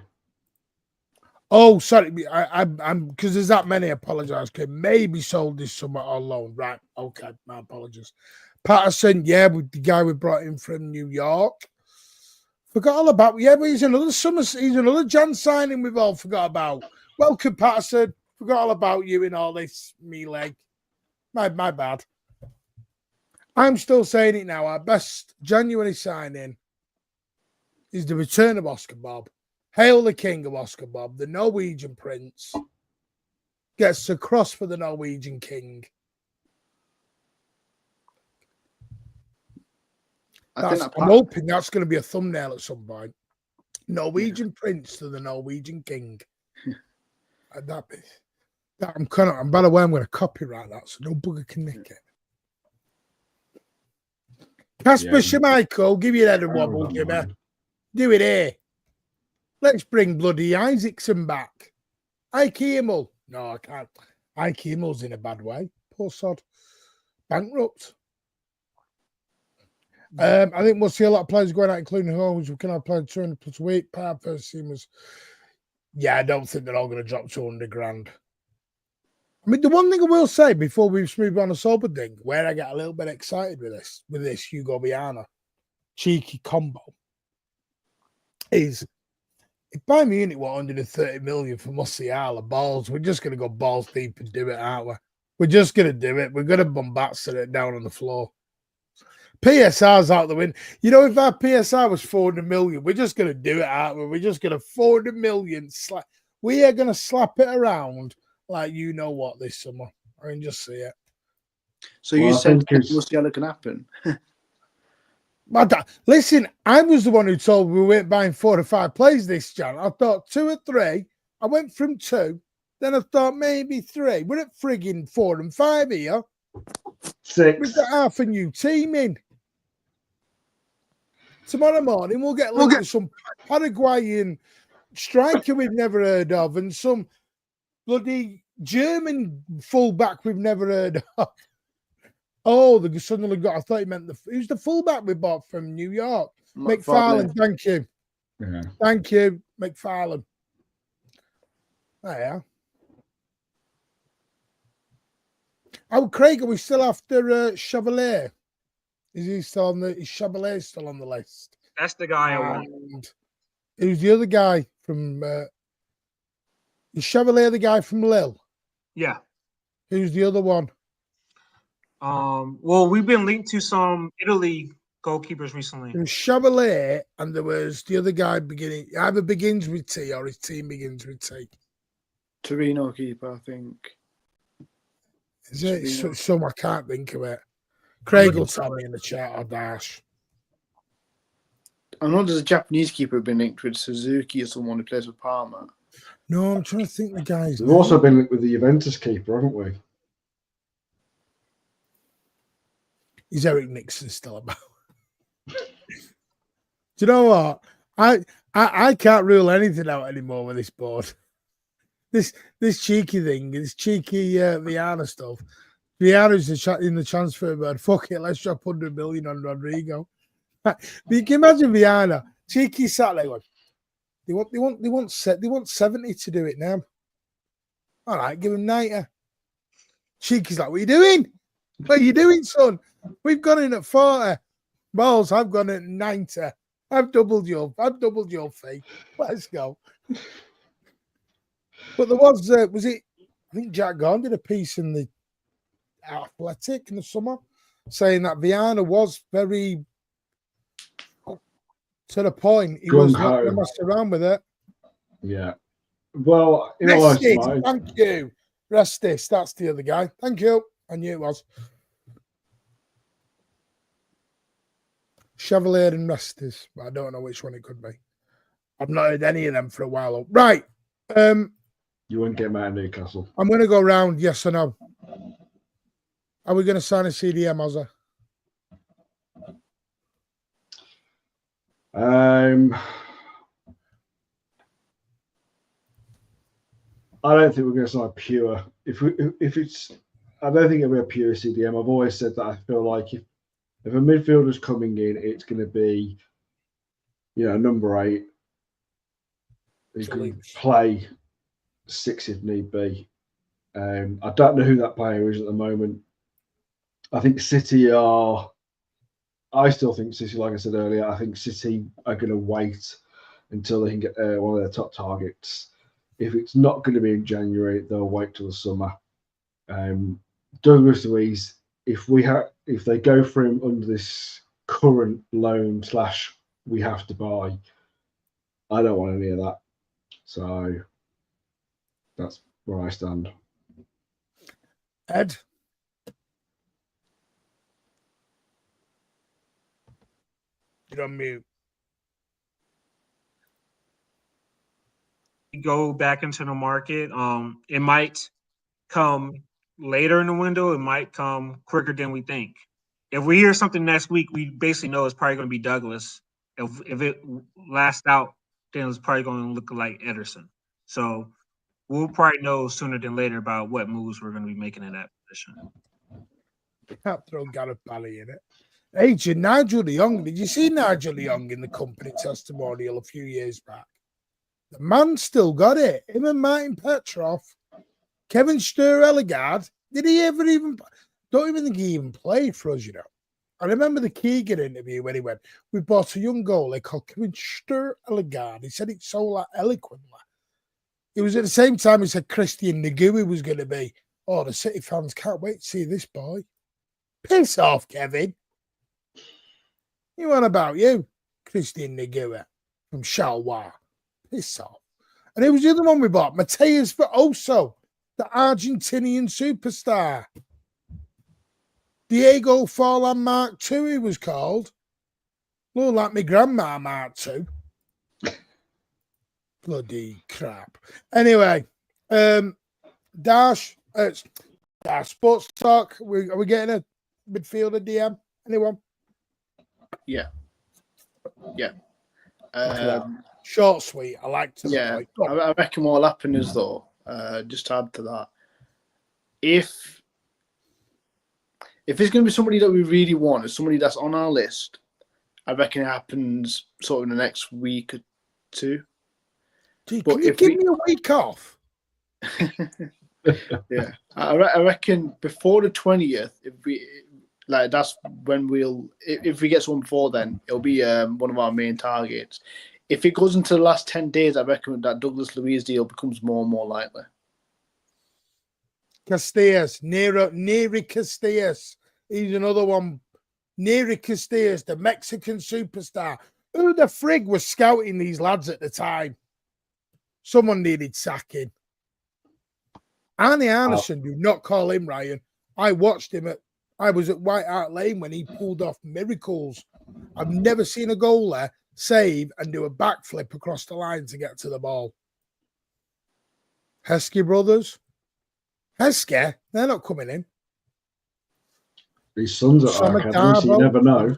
Oh, sorry. I'm because there's that many. Apologize. Okay, maybe sold this summer on loan. Right. Okay. My apologies. Patterson, yeah, with the guy we brought in from New York. Forgot all about. Yeah, but he's another Jan signing we've all forgot about. Welcome, Patterson. Forgot all about you in all this, me leg. My bad. I'm still saying it now. Our best January signing is the return of Oscar Bob. Hail the king of Oscar Bob, the Norwegian prince. Gets the cross for the Norwegian king. I'm hoping that's going to be a thumbnail at some point. Norwegian prince to the Norwegian king. I'm by the way, I'm going to copyright that so no bugger can nick it. Casper Schmeichel, give your head a wobble, Jimmy. Do it here. Let's bring bloody Isaacson back. Ike Himmel. No, I can't. Ike Himmel's in a bad way. Poor sod. Bankrupt. I think we'll see a lot of players going out, including Holmes. We can have played 200 plus a week. First team was. Yeah, I don't think they're all going to drop 200 grand. I mean, the one thing I will say before we move on to sober thing, where I get a little bit excited with this Hugo Viana cheeky combo, is if Bayern Munich were 130 million for Musiala, balls, we're just going to go balls deep and do it, aren't we? We're just going to do it. We're going to bombast it down on the floor. PSR's out the window. You know, if our PSR was 400 million, we're just going to do it, aren't we? We're just going to 400 million. We are going to slap it around like you know what this summer. I can just see it. So you said Musiala can happen? Listen, I was the one who told we weren't buying 4 or 5 players this Jan. I thought 2 or 3. I went from 2. Then I thought maybe 3. We're at frigging 4 and 5 here. 6. We've got half a new team in. Tomorrow morning we'll get some Paraguayan striker we've never heard of and some bloody German fullback we've never heard of. Oh, the suddenly got. I thought he meant who's the fullback we bought from New York? McFarlane. Thank you. Yeah. Thank you, McFarlane. There you are. Oh, Craig, are we still after Chevalier? Is he still on the? Is Chevalier still on the list? That's the guy I want. Who's the other guy from? Is Chevalier the guy from Lille? Yeah. Who's the other one? Well, we've been linked to some Italy goalkeepers recently. There was Chevalier, and there was the other guy either begins with T or his team begins with T. Torino keeper, I think. Is it? Some I can't think of it. Craig will tell me in the chat or Dash. I know there's a Japanese keeper who's been linked with Suzuki or someone who plays with Parma. No, I'm trying to think the guys. We've also been linked with the Juventus keeper, haven't we? Is Eric Nixon still about? Do you know what? I can't rule anything out anymore with this board. This cheeky thing, this cheeky Viana stuff. Viana's in the transfer board. Fuck it, let's drop 100 million on Rodrigo. But you can imagine Viana, cheeky Saturday one. They want 70 to do it now. All right, give him 90. Cheeky's like, what are you doing? What are you doing, son? We've gone in at 40. Balls, I've gone at 90. I've doubled your fee. Let's go. But there was it? I think Jack Gorn did a piece in the Athletic in the summer saying that Viana was very to the point. He was not going to mess around with it. Yeah. Well, thank you. Restis, that's the other guy. Thank you. I knew it was. Chevalier and Restis, but I don't know which one it could be. I've not heard any of them for a while. Right. You wouldn't get mad at Newcastle. I'm going to go round, yes or no. Are we going to sign a CDM, Ozza? I don't think we're going to sign pure. I don't think it'll be a pure CDM. I've always said that I feel like if a midfielder's coming in, it's going to be, number 8. He can play 6 if need be. I don't know who that player is at the moment. I think City are. I still think City, like I said earlier, I think City are going to wait until they can get one of their top targets. If it's not going to be in January, they'll wait till the summer. Douglas Luiz, if they go for him under this current loan / we have to buy, I don't want any of that. So that's where I stand. Ed? You're on mute. Go back into the market. It might come later in the window. It might come quicker than we think. If we hear something next week, we basically know it's probably going to be Douglas. If it lasts out, then it's probably going to look like Ederson. So we'll probably know sooner than later about what moves we're going to be making in that position. Can't throw Gareth Bally in it. Agent Nigel de Jong. Did you see Nigel de Jong in the company testimonial a few years back? The man still got it. Him and Martin Petrov, Kevin Sturr-Ellegard. Did he ever even? Don't even think he even played for us, I remember the Keegan interview when he went, we bought a young goalie called Kevin Sturr-Ellegard. He said it so eloquently. It was at the same time he said Christian Negui was going to be. Oh, the City fans can't wait to see this boy. Piss off, Kevin. You on about you? Christian Negui from Charleroi. Piss off. And it was the other one we bought, Mateus Veloso, the Argentinian superstar. Diego Forlan Mark II, he was called. Looked like my grandma Mark II. Bloody crap. Anyway, Dash Sports Talk. Are we getting a midfielder DM? Anyone? Yeah. Short, sweet. I like to. Yeah, I reckon what'll happen is, though, just to add to that, if If it's going to be somebody that we really want, or somebody that's on our list, I reckon it happens sort of in the next week or two. Gee, But can you if give we- me a week off? Yeah, I reckon before the 20th, if we like, that's when we'll. If we get someone before then, it'll be one of our main targets. If it goes into the last 10 days, I reckon that Douglas Luiz deal becomes more and more likely. Casillas, Neri Casillas. He's another one. Neri Casillas, the Mexican superstar. Who the frig was scouting these lads at the time? Someone needed sacking. Arnie Arneson, do not call him Ryan. I watched him I was at White Hart Lane when he pulled off miracles. I've never seen a goalie save and do a backflip across the line to get to the ball. Heskey brothers. Heskey, they're not coming in. His sons at our academy, so you never know.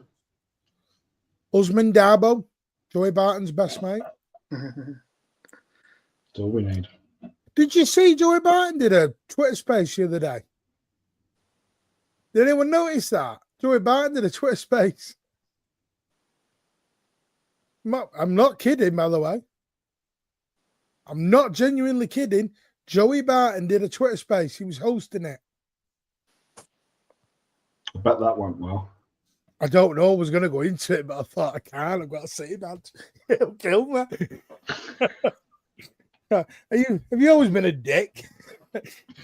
Usman Darbo, Joey Barton's best mate. That's all we need. Did you see Joey Barton did a Twitter space the other day? Did anyone notice that? Joey Barton did a Twitter space. I'm not kidding, by the way. I'm not genuinely kidding. Joey Barton did a Twitter space. He was hosting it. I bet that went well. I don't know. I was going to go into it, but I thought I can't. I've got to see that. It'll kill me. Have you always been a dick?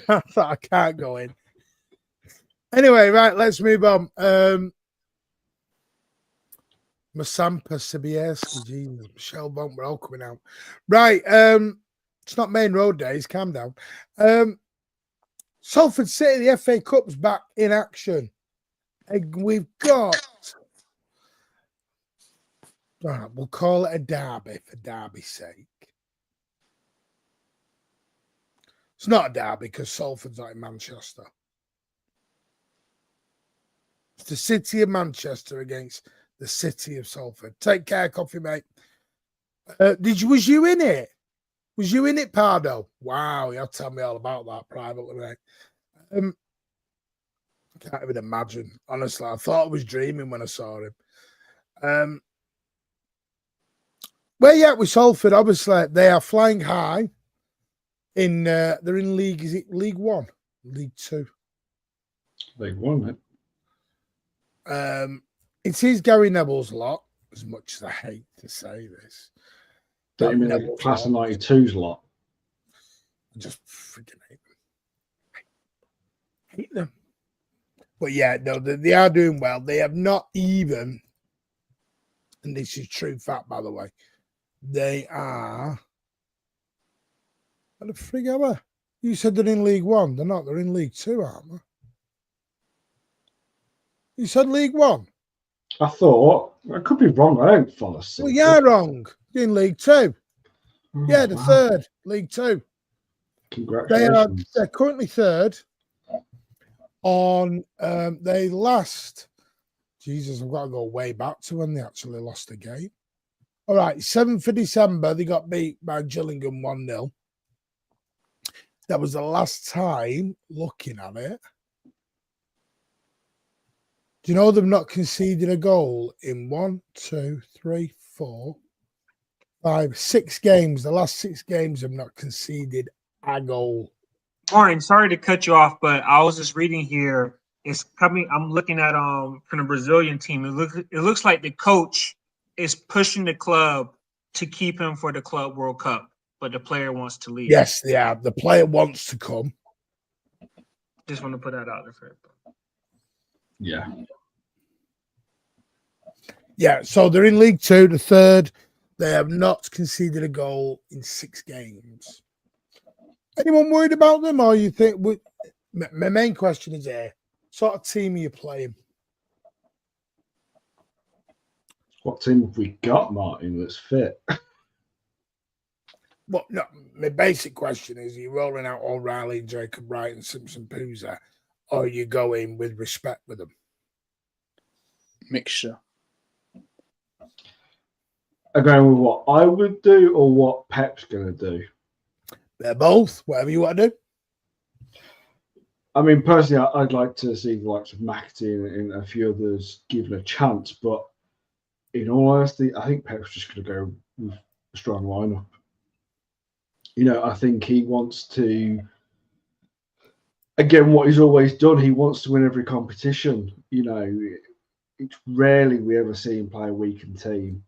I thought I can't go in. Anyway, right, let's move on. Masampa Sobieski, Jesus, Michelle Bont, we're all coming out. Right, it's not main road days, calm down. Salford City, the FA Cup's back in action. And we've got, we'll call it a derby for derby's sake. It's not a derby because Salford's not in Manchester. It's the city of Manchester against the city of Salford. Take care, coffee mate. Was you in it? Was you in it, Pardo? Wow, you'll tell me all about that privately, mate. I can't even imagine. Honestly, I thought I was dreaming when I saw him. Where you at with Salford? Obviously, they are flying high. They're in league. Is it League One? League Two? League One, mate. It is Gary Neville's lot, as much as I hate to say this. Don't you mean the class of 92's lot? I just freaking hate them. Hate them. But yeah, no, they are doing well. They have not even, and this is true fact, by the way, they are. What the frig are they? You said they're in League One. They're not. They're in League Two, aren't they? You said League One. I thought, I could be wrong. I don't follow Salford. Well, you're wrong. You're in League Two. Oh, Yeah, the third, League Two. Congratulations. They're currently third. On they last, Jesus, I've got to go way back to when they actually lost the game. All right, 7th of December, they got beat by Gillingham 1-0. That was the last time looking at it. Do you know they've not conceded a goal in 6 games? The last 6 games have not conceded a goal. Martin, sorry to cut you off, but I was just reading here. It's coming. I'm looking at from the Brazilian team. It looks like the coach is pushing the club to keep him for the Club World Cup, but the player wants to leave. Yes, they are. The player wants to come. Just want to put that out there for everybody. Yeah. Yeah, so they're in League Two, the third. They have not conceded a goal in 6 games. Anyone worried about them, or you think? My main question is here: sort of team are you playing? What team have we got, Martin, that's fit? Well, no. My basic question is: are you rolling out O'Reilly, Jacob Wright, and Simpson Pouza, or are you going with respect with them? Mixture. I'm going with what I would do or what Pep's going to do. They're both. Whatever you want to do. I mean, personally, I'd like to see the likes of McAtee and a few others given a chance. But in all honesty, I think Pep's just going to go with a strong lineup. I think he wants to, again, what he's always done, he wants to win every competition. It's rarely we ever see him play a weakened team.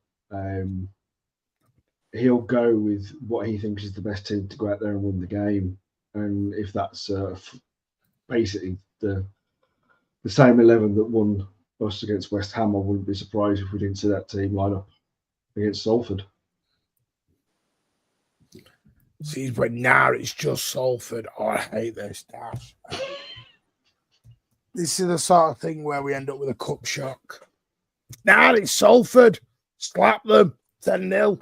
He'll go with what he thinks is the best team to go out there and win the game. And if that's basically the same 11 that won us against West Ham, I wouldn't be surprised if we didn't see that team line up against Salford. See, but now it's just Salford. Oh, I hate this, Dash. This is the sort of thing where we end up with a cup shock. Now it's Salford. Slap them. 10-0.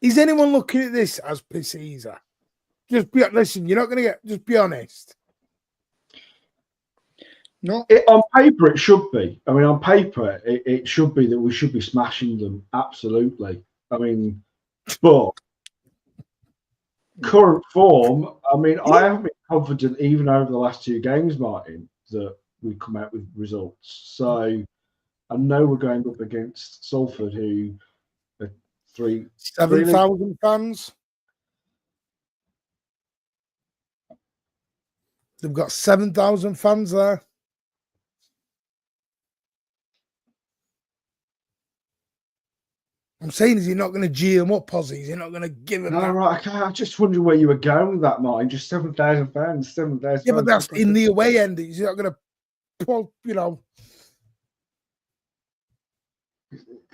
Is anyone looking at this as piss easy? Listen, you're not going to get, just be honest. No. On paper, it should be. I mean, on paper, it should be that we should be smashing them. Absolutely. I mean, but current form, I mean, I haven't been confident even over the last 2 games, Martin, that we come out with results. So I know we're going up against Salford, who are 7,000 fans. They've got 7,000 fans there. I'm saying, is he not going to G them up, Ozzy? Is he not going to give them that? Right. I just wondered where you were going with that, Martin. Just 7,000 fans, 7,000. Yeah, but that's in the away end. He's not going to pull,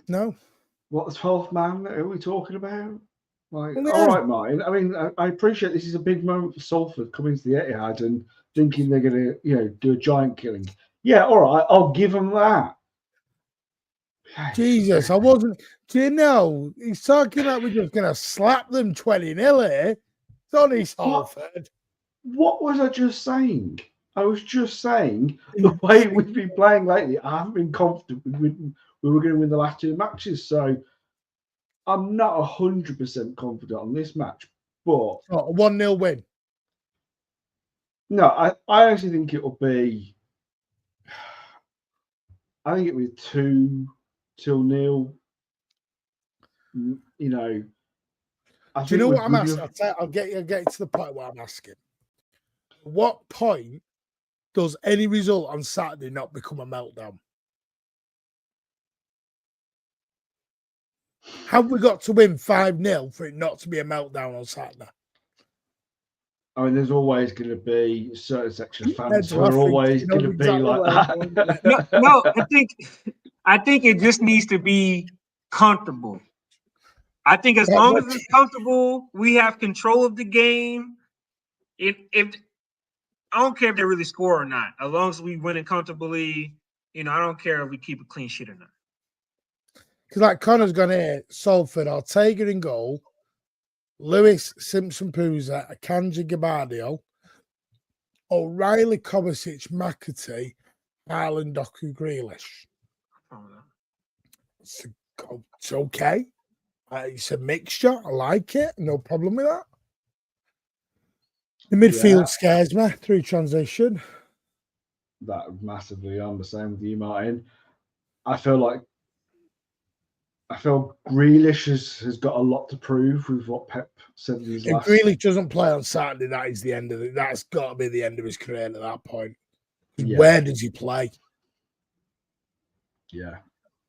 No. What, the 12th man? Who are we talking about? Like, Well, yeah. All right, Martin. I mean, I appreciate this is a big moment for Salford coming to the Etihad and thinking they're going to, do a giant killing. Yeah, all right. I'll give them that. Jesus, I wasn't. Do you know? He's talking like we're just going to slap them 20-0 here. It's only Salford. What was I just saying? I was just saying the way we've been playing lately, I haven't been confident we were going to win the last 2 matches. So I'm not 100% confident on this match. But a 1-0 win. No, I actually think it'll be. I think it'll be 2-0. Do you know what I'm asking? I'll get to the point where I'm asking. What point does any result on Saturday not become a meltdown? Have we got to win 5-0 for it not to be a meltdown on Saturday? I mean, there's always going to be a certain section of fans who are always going to be like that. No, I think it just needs to be comfortable. I think as long as it's comfortable, we have control of the game. If I don't care if they really score or not, as long as we win it comfortably, I don't care if we keep a clean sheet or not. Because like Connor's gone here, Salford, Ortega in goal, Luiz, Simpson Puza, Akanji Gabardio, O'Reilly, Kovacic, McAtee, Ireland, Doku, Grealish. It's okay. It's a mixture. I like it. No problem with that. The midfield scares me through transition. That massively. I'm the same with you, Martin. I feel Grealish has got a lot to prove with what Pep said in his last. If Grealish doesn't play on Saturday, that is the end of it. That's got to be the end of his career at that point. Yeah. Where does he play? Yeah,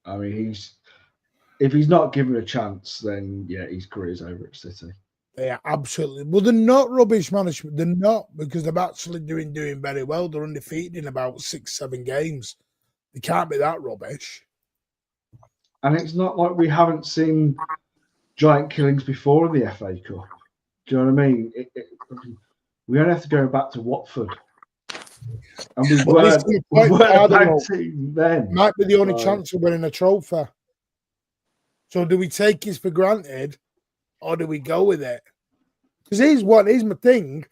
I mean, if he's not given a chance, then his career's over at City. Yeah, absolutely. Well, they're not rubbish management. They're not, because they're actually doing very well. They're undefeated in about 6-7 games. They can't be that rubbish. And it's not like we haven't seen giant killings before in the FA Cup. Do you know what I mean? We only have to go back to Watford. And we weren't a bad team then. Might be the only chance of winning a trophy. So do we take this for granted or do we go with it? Because here's my thing.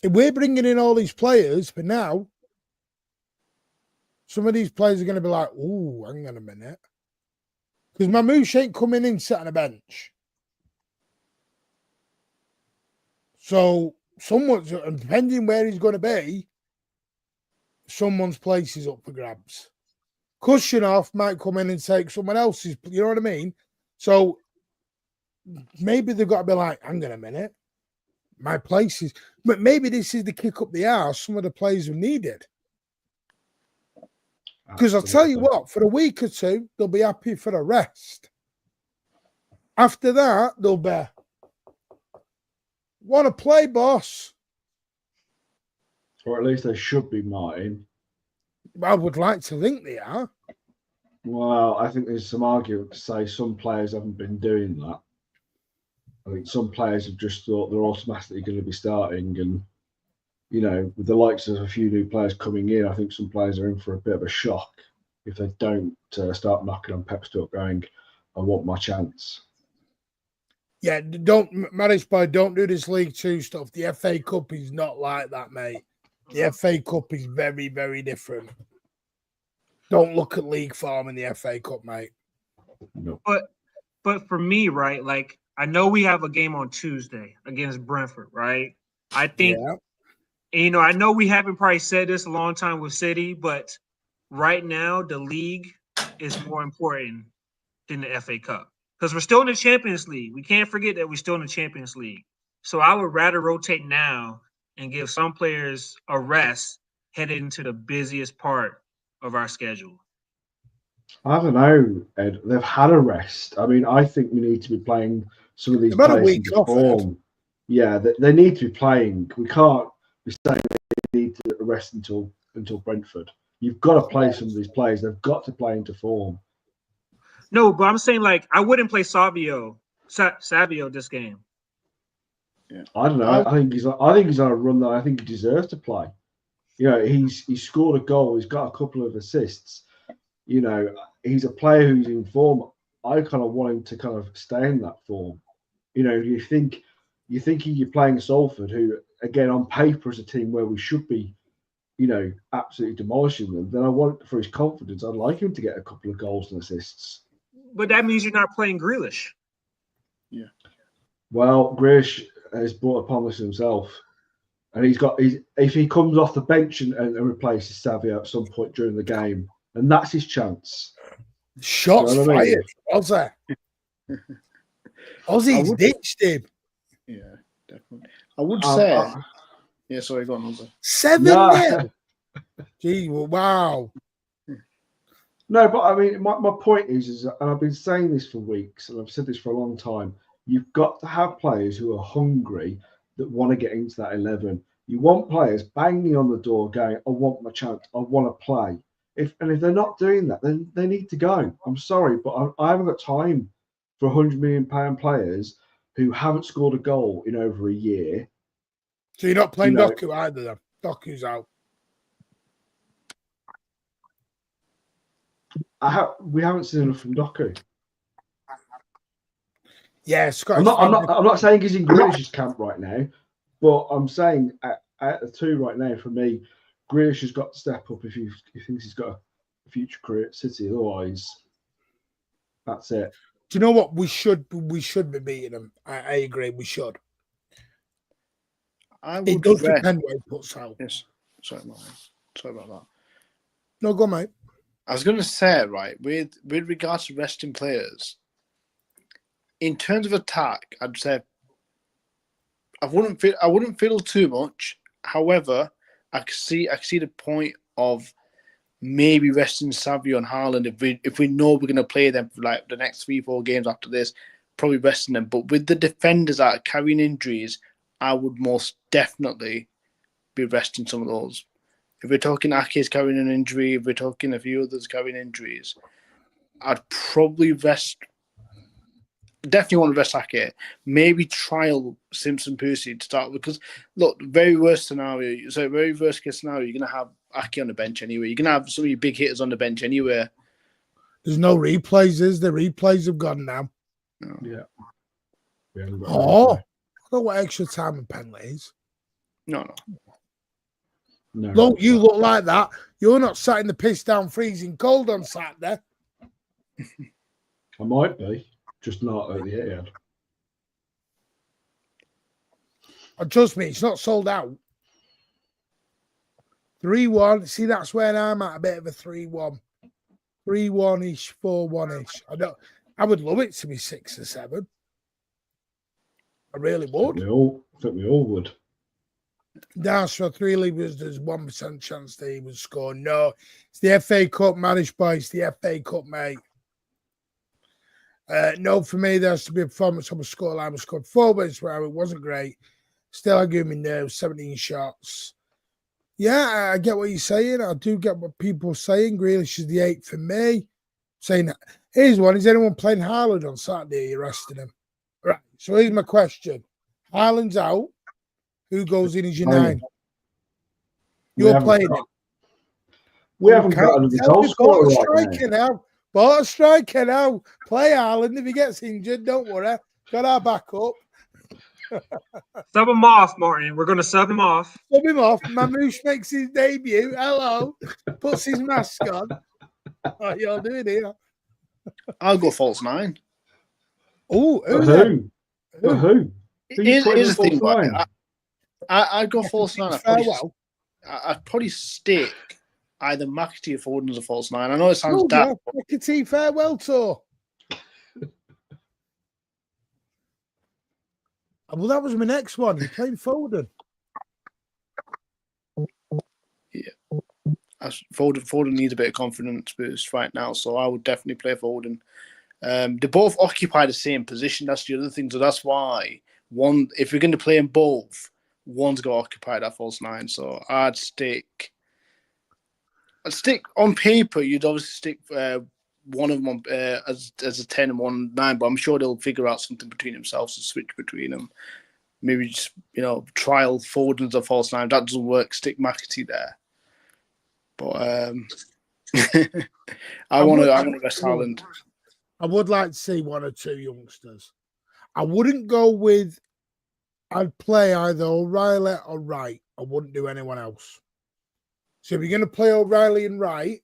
If we're bringing in all these players for now, some of these players are going to be like, ooh, hang on a minute. Because Mamouche ain't coming in sat on a bench. So someone's, and depending where he's going to be, someone's place is up for grabs. Kushinoff might come in and take someone else's, you know what I mean? So maybe they've got to be like, hang on a minute, my place is, but maybe this is the kick up the arse some of the players have needed. Because I'll tell you what, for a week or two, they'll be happy for a rest. After that, they'll be, want to play, boss. Or at least they should be, Martin. I would like to think they are. Well, I think there's some argument to say some players haven't been doing that. I think some players have just thought they're automatically going to be starting. And, you know, with the likes of a few new players coming in, I think some players are in for a bit of a shock if they don't start knocking on Pep's door going, I want my chance. Yeah, don't, Marriage Boy, don't do this League Two stuff. The FA Cup is not like that, mate. The FA Cup is very, very different. Don't look at league form in the FA Cup, mate. No. But for me, right, like, I know we have a game on Tuesday against Brentford, right? I think, you know, I know we haven't probably said this a long time with City, but right now the league is more important than the FA Cup because we're still in the Champions League. We can't forget that we're still in the Champions League. So I would rather rotate now and give some players a rest headed into the busiest part of our schedule. I don't know, Ed. They've had a rest. I mean, I think we need to be playing some of these players into form. Yeah, they need to be playing. We can't be saying they need to rest until Brentford. You've got to play some of these players. They've got to play into form. No, but I'm saying, like, I wouldn't play Savio this game. Yeah. I don't know. I think he's on a run that I think he deserves to play. You know, he's scored a goal. He's got a couple of assists. You know, he's a player who's in form. I kind of want him to kind of stay in that form. You know, you're thinking you're playing Salford, who again on paper is a team where we should be, you know, absolutely demolishing them. Then I want, for his confidence, I'd like him to get a couple of goals and assists. But that means you're not playing Grealish. Yeah. Well, Grealish has brought upon this himself. And if he comes off the bench and replaces Savio at some point during the game, and that's his chance. Shots fired, Ozzy. Ozzy's ditched him. Yeah, definitely. I would say. Yeah, sorry, go on, Ozzy. 7-0. Gee, well, wow. No, but I mean, my point is, and I've been saying this for weeks, and I've said this for a long time, you've got to have players who are hungry that want to get into that 11. You want players banging on the door going, I want my chance, I want to play. If they're not doing that, then they need to go. I'm sorry, but I haven't got time for £100 million players who haven't scored a goal in over a year. So you're not playing Doku either, then? Doku's out. We haven't seen enough from Doku. Yeah, I'm not saying he's in Grealish's camp right now, but I'm saying at the two right now, for me, Grealish has got to step up if he thinks he's got a future career at City. Otherwise, that's it. Do you know what? We should be beating them. I agree. We should. It does depend where he puts out. Yes. Sorry about that. No, go, mate. I was going to say, right, with regards to resting players, in terms of attack, I'd say I wouldn't fiddle too much. However, I can see the point of maybe resting Savio and Haaland if we know we're going to play them for like the next 3-4 games after this, probably resting them. But with the defenders that are carrying injuries, I would most definitely be resting some of those. If we're talking Ake's carrying an injury, if we're talking a few others carrying injuries, I'd probably rest. Definitely want to rest Ake. Maybe trial Simpson Percy to start with, because look, very worst case scenario, you're gonna have Ake on the bench anyway. You're gonna have some of your big hitters on the bench anyway. There's no replays, is there? Replays have gone now. No. Yeah. I don't know what extra time and penalties. No. Don't you look like that? You're not sat in the piss down freezing cold on Saturday. I might be, just not at the Etihad. Trust me, it's not sold out. 3-1. See, that's where I'm at, a bit of a 3-1. 3-1-ish, 4-1-ish. I would love it to be 6 or 7. I really would. I think we all would. That's for 3 leavers. There's 1% chance that he would score. No, it's the FA Cup managed by. It's the FA Cup, mate. No, for me, there has to be a performance on a scoreline. We scored 4 wins where it wasn't great. Still, I give me nerves. 17 shots. Yeah, I get what you're saying. I do get what people are saying. Grealish is the 8 for me. Saying, here's one. Is anyone playing Haaland on Saturday? Are you resting him? Right. So here's my question. Haaland's out. Who goes in as your 9? You're playing him. We haven't got another goal scorer right now. Bought a striker now. Play Haaland. If he gets injured, don't worry. Got our backup. Sub him off, Martin. We're going to sub him off. Sub him off. Mamouche makes his debut. Hello. Puts his mask on. What y'all doing here? I'll go false 9. Oh, who? Here's the thing, I'd go false 9. I'd probably stick either McAtee or Foden as a false 9. I know it sounds daft. McAtee farewell tour. Well, that was my next one. You're playing Foden. Yeah. Foden needs a bit of confidence boost right now, so I would definitely play Foden. They both occupy the same position. That's the other thing. So that's why if you're going to play them both, one's got to occupy that false 9. So I'd stick on paper. You'd obviously stick one of them as a 10 and 1 9, but I'm sure they'll figure out something between themselves to switch between them. Maybe just trial Foden as a false 9. If that doesn't work, stick McAtee there. But I want to rest Haaland. I would like to see 1 or 2 youngsters. I wouldn't go with. I'd play either O'Reilly or Wright. I wouldn't do anyone else. So if you're going to play O'Reilly and Wright,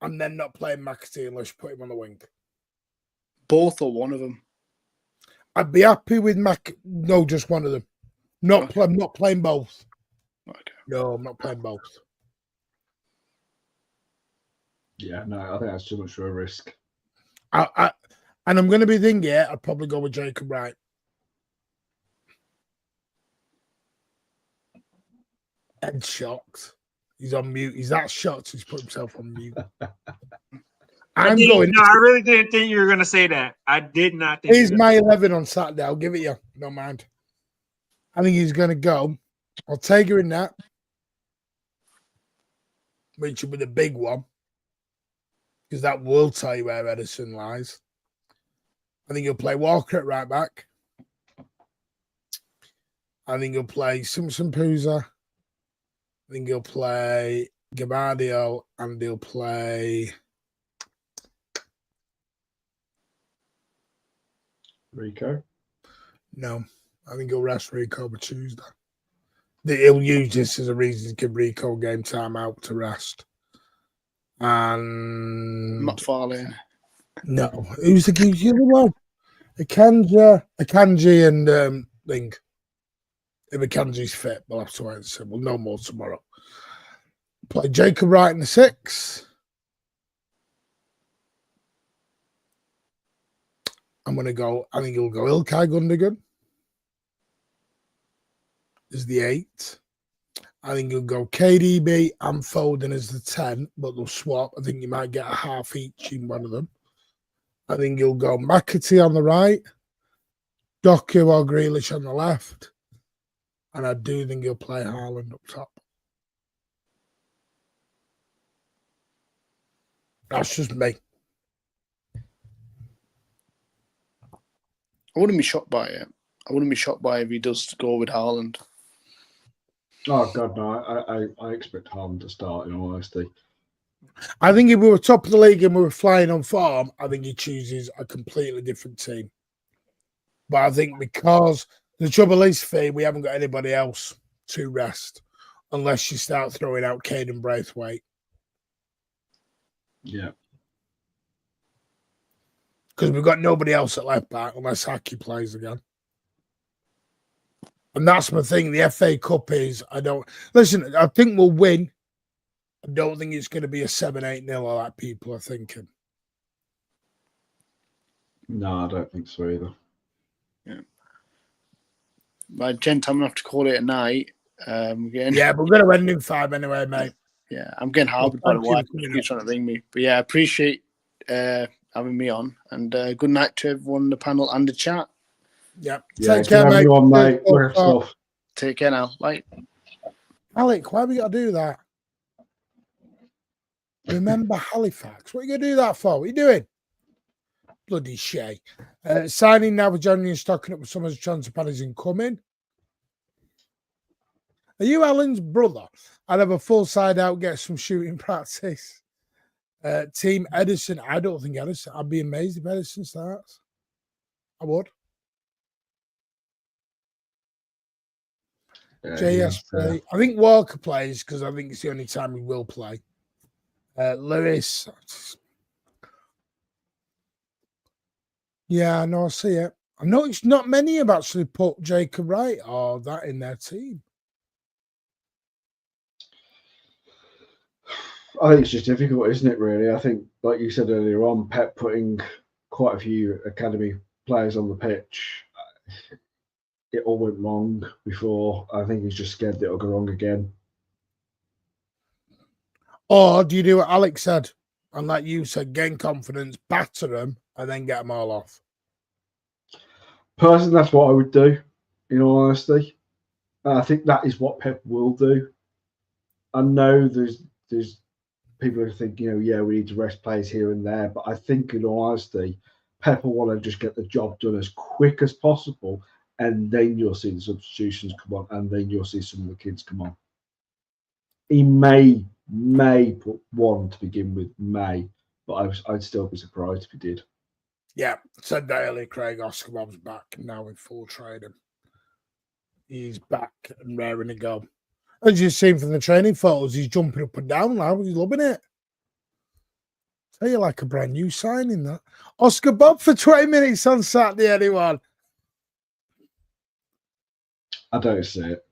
and then not playing McAtee unless you put him on the wing. Both or one of them? I'd be happy with No, just one of them. I'm not playing both. Okay. No, I'm not playing both. Yeah, no, I think that's too much of a risk. And I'm going to be thinking, I'd probably go with Jacob Wright. Ed's shocked. He's on mute. He's that shocked he's put himself on mute. I really didn't think you were going to say that. I did not think. He's my 11 on Saturday. I'll give it you. No mind. I think he's going to go. I'll take her in that. Which will be the big one. Because that will tell you where Edison lies. I think he'll play Walker at right back. I think he'll play Simpson Pooza. I think he'll play Gabardio and he'll play Rico. No, I think he'll rest Rico for Tuesday. He'll use this as a reason to give Rico game time out to rest. And McFarlane. No, who's the other one? Akanji and Ling. If Akanji's fit, we'll have to wait and see. We'll know more tomorrow. Play Jacob Wright in the 6. I'm going to go, I think he'll go Ilkay Gundogan as the 8. I think he'll go KDB and Foden as the 10, but they'll swap. I think you might get a half each in one of them. I think he'll go McAtee on the right, Doku or Grealish on the left, and I do think he'll play Haaland up top. That's just me. I wouldn't be shocked by it. I wouldn't be shocked by if he does go with Haaland. Oh, God, no. I expect Haaland to start, in all honesty. I think if we were top of the league and we were flying on form, I think he chooses a completely different team. But I think because the trouble is, Fee, we haven't got anybody else to rest unless you start throwing out Caden Braithwaite. Yeah. Because we've got nobody else at left back unless Haki plays again. And that's my thing. The FA Cup is, I think we'll win. I don't think it's going to be a 7-8-0 like people are thinking. No, I don't think so either. Yeah. Right, gent, I'm going to have to call it a night. Yeah, but we're going to end in 5 anyway, mate. Yeah, I'm getting harbored by the wife. She's trying to ring me. But yeah, I appreciate having me on. And good night to everyone in the panel and the chat. Yeah. Take care, mate. Mate. Take care now. Bye. Alec, why have we got to do that? Remember Halifax. What are you going to do that for? What are you doing? Bloody shay. Signing now with January and stocking up with some of the transfer panels incoming. Are you Alan's brother? I'd have a full side out, get some shooting practice. Team Edison. I don't think Edison. I'd be amazed if Edison starts. I would. JSP. I think Walker plays because I think it's the only time he will play. Luiz. Yeah, I know. I see it. I know it's not many have actually put Jacob Wright or that in their team. I think it's just difficult, isn't it, really? I think, like you said earlier on, Pep putting quite a few academy players on the pitch, it all went wrong before. I think he's just scared that it'll go wrong again. Or do you do what Alex said? And like you said, gain confidence, batter them, and then get them all off? Personally, that's what I would do, in all honesty. I think that is what Pep will do. I know there's people who think, yeah, we need to rest players here and there. But I think, in all honesty, Pep will want to just get the job done as quick as possible. And then you'll see the substitutions come on. And then you'll see some of the kids come on. He may put one to begin with, but I'd still be surprised if he did. Yeah, said that earlier, Craig. Oscar Bob's back now in full training. He's back and raring to go. As you've seen from the training photos, he's jumping up and down now. He's loving it. Tell you, like a brand new signing, that. Oscar Bob for 20 minutes on Saturday, anyone? I don't see it.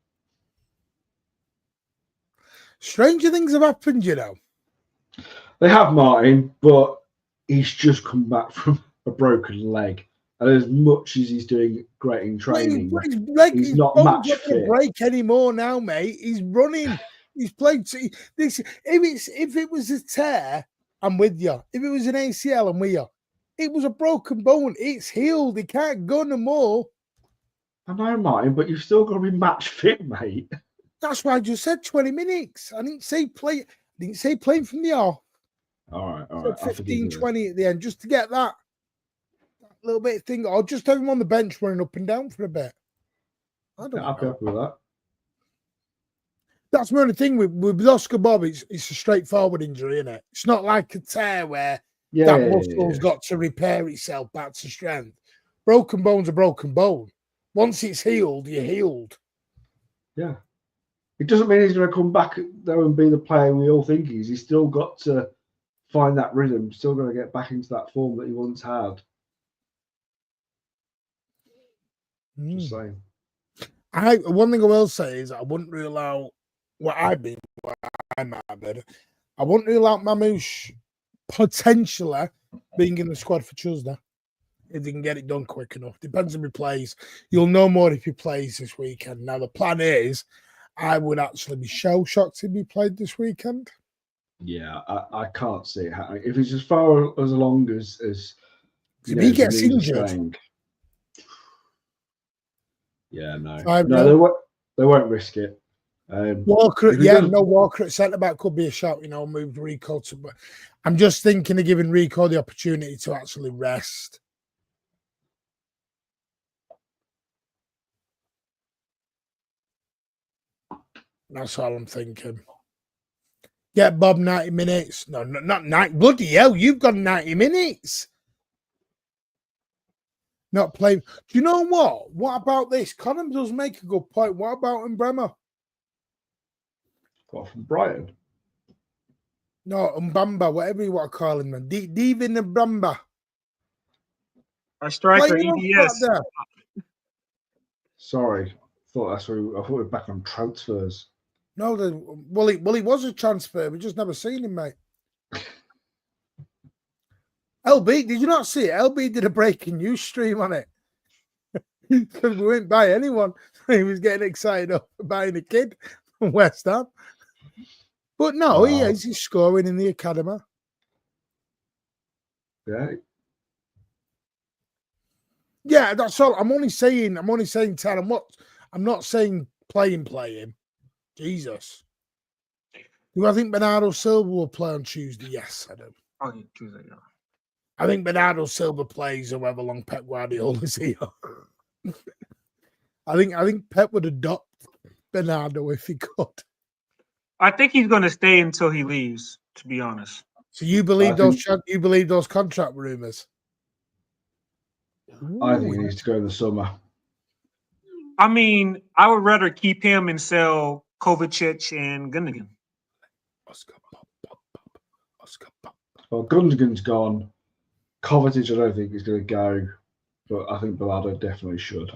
Stranger things have happened, you know. They have, Martin, but he's just come back from a broken leg. And as much as he's doing great in training, he's not match fit. Break anymore now, mate. He's running. He's played. This if it was a tear, I'm with you. If it was an ACL, I'm with you. It was a broken bone. It's healed. He can't go no more. I know, Martin, but you've still got to be match fit, mate. That's why I just said 20 minutes. I didn't say play. I didn't say playing from the off. All right. 15, 20 at the end, just to get that little bit of thing, or just have him on the bench running up and down for a bit. I don't know. I'll be happy with that. That's my only thing with Oscar Bob. It's a straightforward injury, isn't it? It's not like a tear where that muscle's got to repair itself back to strength. Broken bone's a broken bone. Once it's healed, you're healed. Yeah. It doesn't mean he's going to come back though and be the player we all think he is. He's still got to find that rhythm. Still going to get back into that form that he once had. Just saying. One thing I will say is I wouldn't rule out what I might have been. I wouldn't rule out Mamouche potentially being in the squad for Tuesday if he can get it done quick enough. Depends if he plays. You'll know more if he plays this weekend. Now the plan is, I would actually be shell shocked if he played this weekend. Yeah, I can't see it happening. If he's as far as along as if he gets injured. Yeah, no, they won't risk it. Walker, Walker at centre back could be a shout. Moved Rico to. But I'm just thinking of giving Rico the opportunity to actually rest. That's all I'm thinking. Get Bob 90 minutes. No, not 90. Bloody hell, you've got 90 minutes. Not playing. Do you know what? What about this? Conor does make a good point. What about Mbemba? What, from Brighton? No, Mbamba, whatever you want to call him, man. Devin Mbamba. Our striker, EDS. Sorry. thought that's where I thought we were back on transfers. No, well, he was a transfer. We just never seen him, mate. LB, did you not see it? LB did a breaking news stream on it. Because we wouldn't buy anyone. He was getting excited about buying a kid from West Ham. But no, Wow. he's scoring in the academy. Yeah. Yeah, that's all. I'm only saying, Ted, I'm not saying play him. Jesus. Do I think Bernardo Silva will play on Tuesday? Yes, I do. Oh, yeah, Tuesday, yeah. I think Bernardo Silva plays however long Pep Guardiola's here. I think Pep would adopt Bernardo if he could. I think he's going to stay until he leaves, to be honest. So you believe those contract rumors? I think he needs to go in the summer. I mean, I would rather keep him and sell Kovacic and Gundogan. Well, Gundogan's gone. Kovacic, I don't think is going to go, but I think Bernardo definitely should.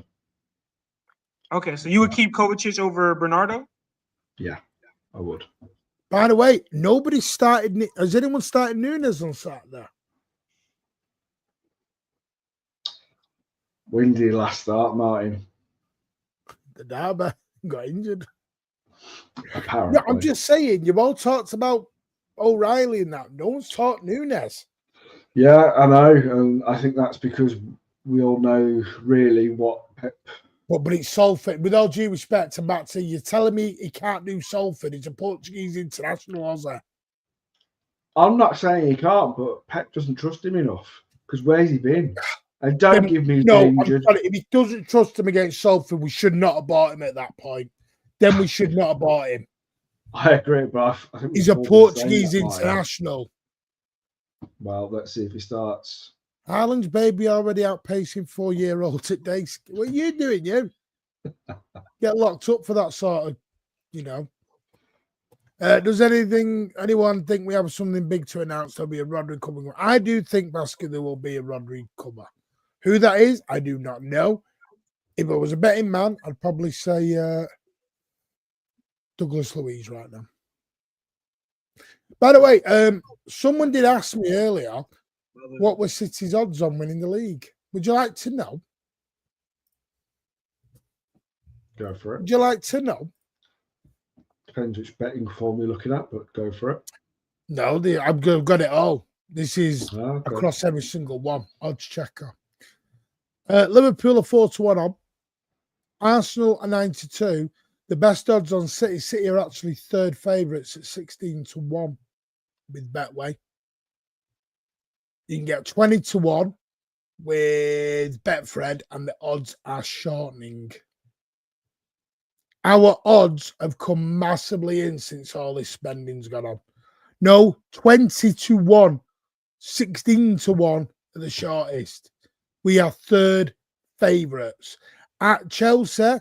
Okay, so you would keep Kovacic over Bernardo? Yeah, I would. By the way, nobody started. Has anyone started Nunes on Saturday? When did he last start, Martin? The Derby got injured. Apparently. No, I'm just saying, you've all talked about O'Reilly and that. No one's talked Nunes. Yeah, I know. And I think that's because we all know really what Pep. But it's Salford. With all due respect to Matty, you're telling me he can't do Salford. He's a Portuguese international, was there? I'm not saying he can't, but Pep doesn't trust him enough. Because where's he been? And don't give me danger. If he doesn't trust him against Salford, we should not have bought him at that point. Then we should not have bought him. I agree, but I think he's a Portuguese international. Well, let's see if he starts. Haaland's baby already outpacing 4-year-olds at day. What are you doing, you? Get locked up for that sort of, Does anyone think we have something big to announce? There'll be a Rodri coming. I do think, Basket, there will be a Rodri comer. Who that is, I do not know. If I was a betting man, I'd probably say Douglas Luiz right now. By the way, someone did ask me earlier, what were City's odds on winning the league? Would you like to know? Go for it. Would you like to know? Depends which betting form you're looking at, but go for it. No, I've got it all. This is across every single one. Odds checker. Liverpool are 4-1 on. Arsenal are 92. The best odds on City. City are actually third favourites at 16-1 with Betway. You can get 20-1 with Betfred, and the odds are shortening. Our odds have come massively in since all this spending's gone on. No, 20-1, 16-1 are the shortest. We are third favourites. At Chelsea,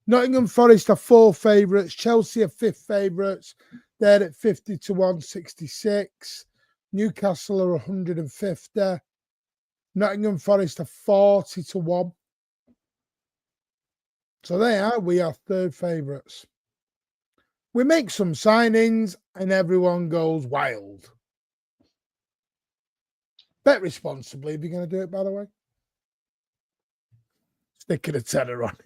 Nottingham Forest are fourth favourites. Chelsea are fifth favourites. They're at 50-1, 66. Newcastle are 150. Nottingham Forest are 40-1. So we are third favourites. We make some signings and everyone goes wild. Bet responsibly if you're going to do it, by the way. Sticking a tenner on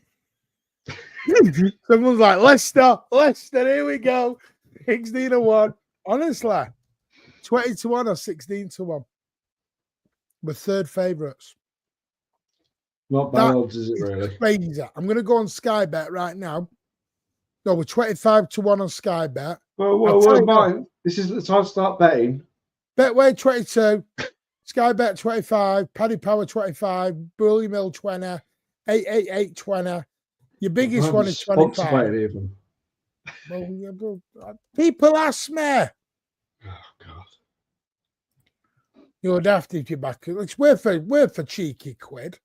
it. Someone's like, Leicester, here we go. 16-1. Honestly, 20-1 or 16-1. We're third favourites. Not bad odds, is it really? Crazy. I'm going to go on Sky Bet right now. No, we're 25-1 on Sky Bet. Well, Martin, this is the time to start betting. Betway 22, Sky Bet 25, Paddy Power 25, Bully Mill 20, 888 20. Your biggest one is 25. Even. Well, people ask me. Oh, God. You're daft if you're back. It's worth a cheeky quid.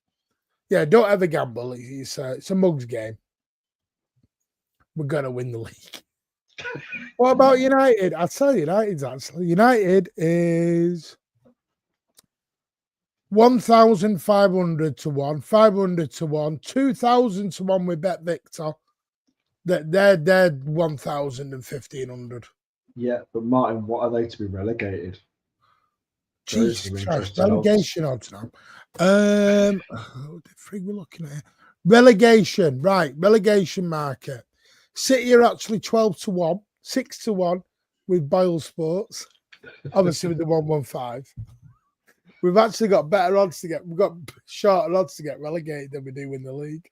Yeah, don't ever gamble. It's a mugs game. We're going to win the league. What about United? I'll tell United's actually. United is 1,500-1, 500-1, 2,000-1 with Bet Victor, They're 1,000 and 1,500. Yeah, but Martin, what are they to be relegated? Jesus Christ, interesting relegation odds now. What the frig we're looking at here? Relegation, right? Relegation market. City are actually 12-1, 6-1 with Boyle Sports. Obviously with the 115. We've actually got better odds to get. We've got shorter odds to get relegated than we do in the league.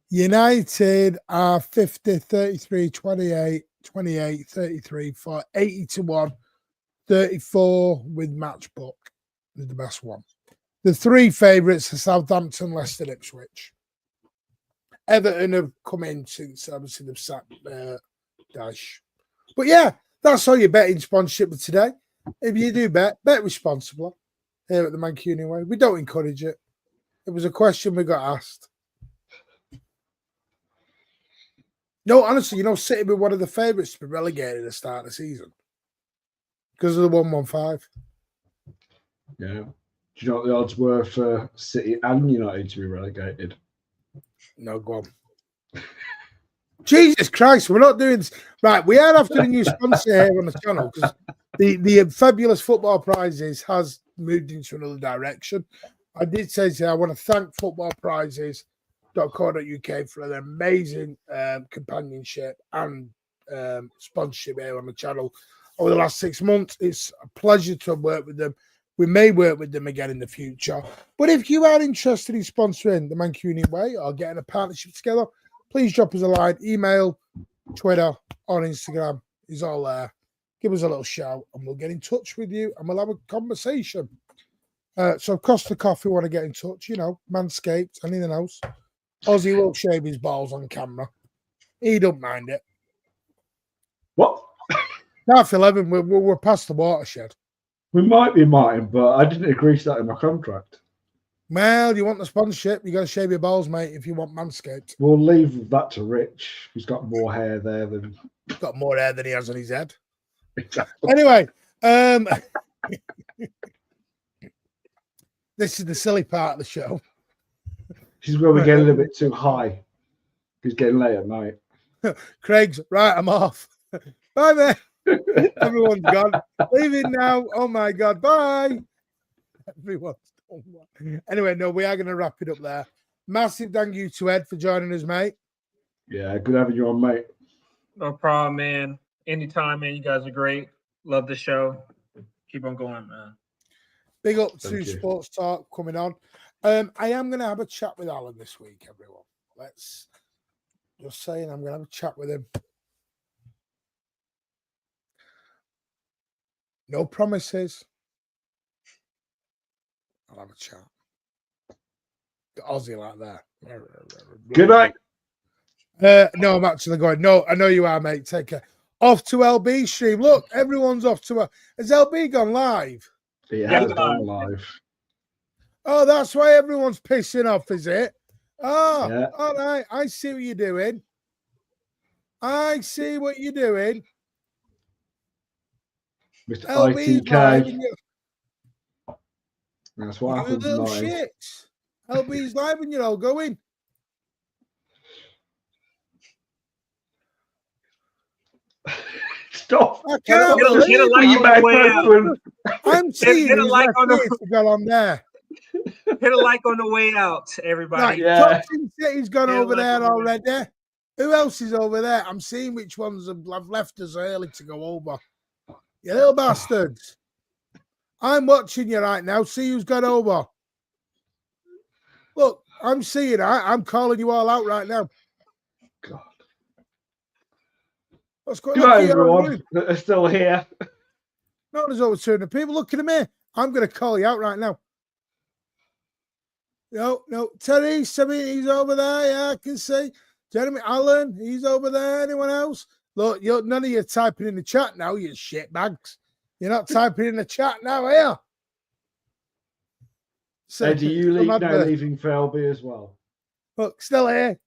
United are 50, 33, 28, 28, 33 for 80-1, 34 with Matchbook is the best one. The three favourites are Southampton, Leicester, Ipswich. Everton have come in since obviously they've sacked Dash. But yeah, that's all your betting sponsorship of today. If you do bet responsibly here at the Mancunian way. We don't encourage it. It was a question we got asked. No, honestly, City were one of the favourites to be relegated at the start of the season because of the 115. Yeah. Do you know what the odds were for City and United to be relegated? No, go on. Jesus Christ, we're not doing this. Right, we are after a new sponsor here on the channel because the Fabulous Football Prizes has moved into another direction. I did say I want to thank footballprizes.co.uk for an amazing companionship and sponsorship here on the channel over the last 6 months. It's a pleasure to have worked with them. We may work with them again in the future. But if you are interested in sponsoring the Mancunian way or getting a partnership together, please drop us a line, email, Twitter, or Instagram. It's all there. Give us a little shout and we'll get in touch with you and we'll have a conversation. So Costa Coffee want to get in touch, Manscaped, anything else. Ozzy will shave his balls on camera. He don't mind it. What? Half 11, we're past the watershed. We might be, Martin, but I didn't agree to that in my contract. Well, you want the sponsorship, you got to shave your balls, mate, if you want Manscaped. We'll leave that to Rich. He's got more hair there than... He's got more hair than he has on his head. Anyway, this is the silly part of the show. This is where we get a little bit too high. It's getting late at night. Craig's, right, I'm off. Bye, mate. Everyone's gone. Leaving now. Oh, my God. Bye. Everyone's done. Anyway, no, we are going to wrap it up there. Massive thank you to Ed for joining us, mate. Yeah, good having you on, mate. No problem, man. Anytime, man. You guys are great. Love the show. Keep on going, man. Big up to Sports Talk coming on. I am going to have a chat with Alan this week, everyone. Let's just saying, I'm going to have a chat with him. No promises. I'll have a chat. The Aussie like that. Good night. No, I'm actually going. No, I know you are, mate. Take care. Off to LB stream. Look, everyone's off to has LB gone live? He has gone live. Oh, that's why everyone's pissing off, is it? Oh, yeah. All right. I see what you're doing. I see what you're doing. Mr. LB's ITK. That's what you happens. Little shit. LB's live and you're all going. Stop. I can't get a like on the way out. I'm seeing hit a like on there. Hit a like on the way out, everybody. Right, yeah. City's gone over there already. Who else is over there? I'm seeing which ones have left us early to go over. You little bastards. I'm watching you right now. See who's got over. Look, I'm seeing it. I'm calling you all out right now. God. What's going on? Good everyone that are still here. No, there's over 200 people looking at me. I'm going to call you out right now. No. Terry, he's over there. Yeah, I can see. Jeremy Allen, he's over there. Anyone else? Look, none of you are typing in the chat now, you shitbags. You're not typing in the chat now, are you? So, Eddie, you leaving for LB as well. Look, still here.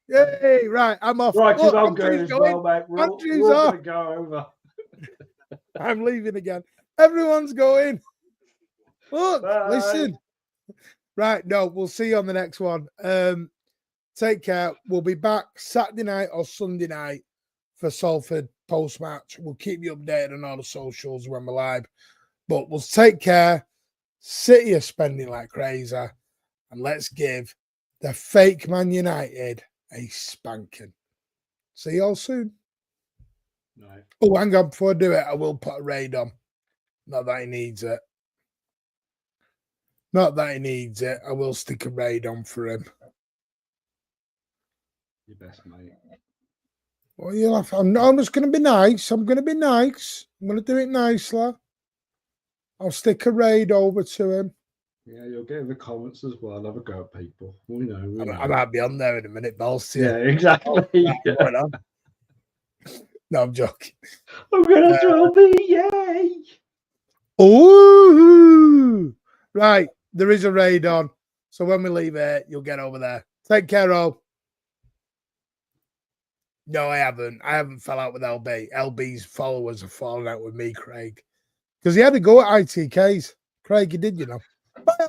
Yay, right, I'm off. Right, because I'm Andrew's going as well, mate. We're all going to go over. I'm leaving again. Everyone's going. Look, listen. Right, no, we'll see you on the next one. Take care. We'll be back Saturday night or Sunday night for Salford post-match. We'll keep you updated on all the socials when we're live. But we'll take care. City are spending like crazy. And let's give the fake Man United a spanking. See you all soon. Right. Oh, hang on. Before I do it, I will put a raid on. Not that he needs it. Not that he needs it. I will stick a raid on for him. Your best, mate. Well, you'll have. I'm just going to be nice. I'm going to be nice. I'm going to do it nicely. I'll stick a raid over to him. Yeah, you'll get in the comments as well. Have a go at people. We know. I might be on there in a minute, balls to you. Yeah, exactly. Going on. No, I'm joking. I'm gonna throw the yay. Oh, right. There is a raid on. So when we leave it, you'll get over there. Take care, all. No, I haven't. I haven't fell out with LB. LB's followers have fallen out with me, Craig. Because he had to go at ITKs. Craig, he did, you know. Bye.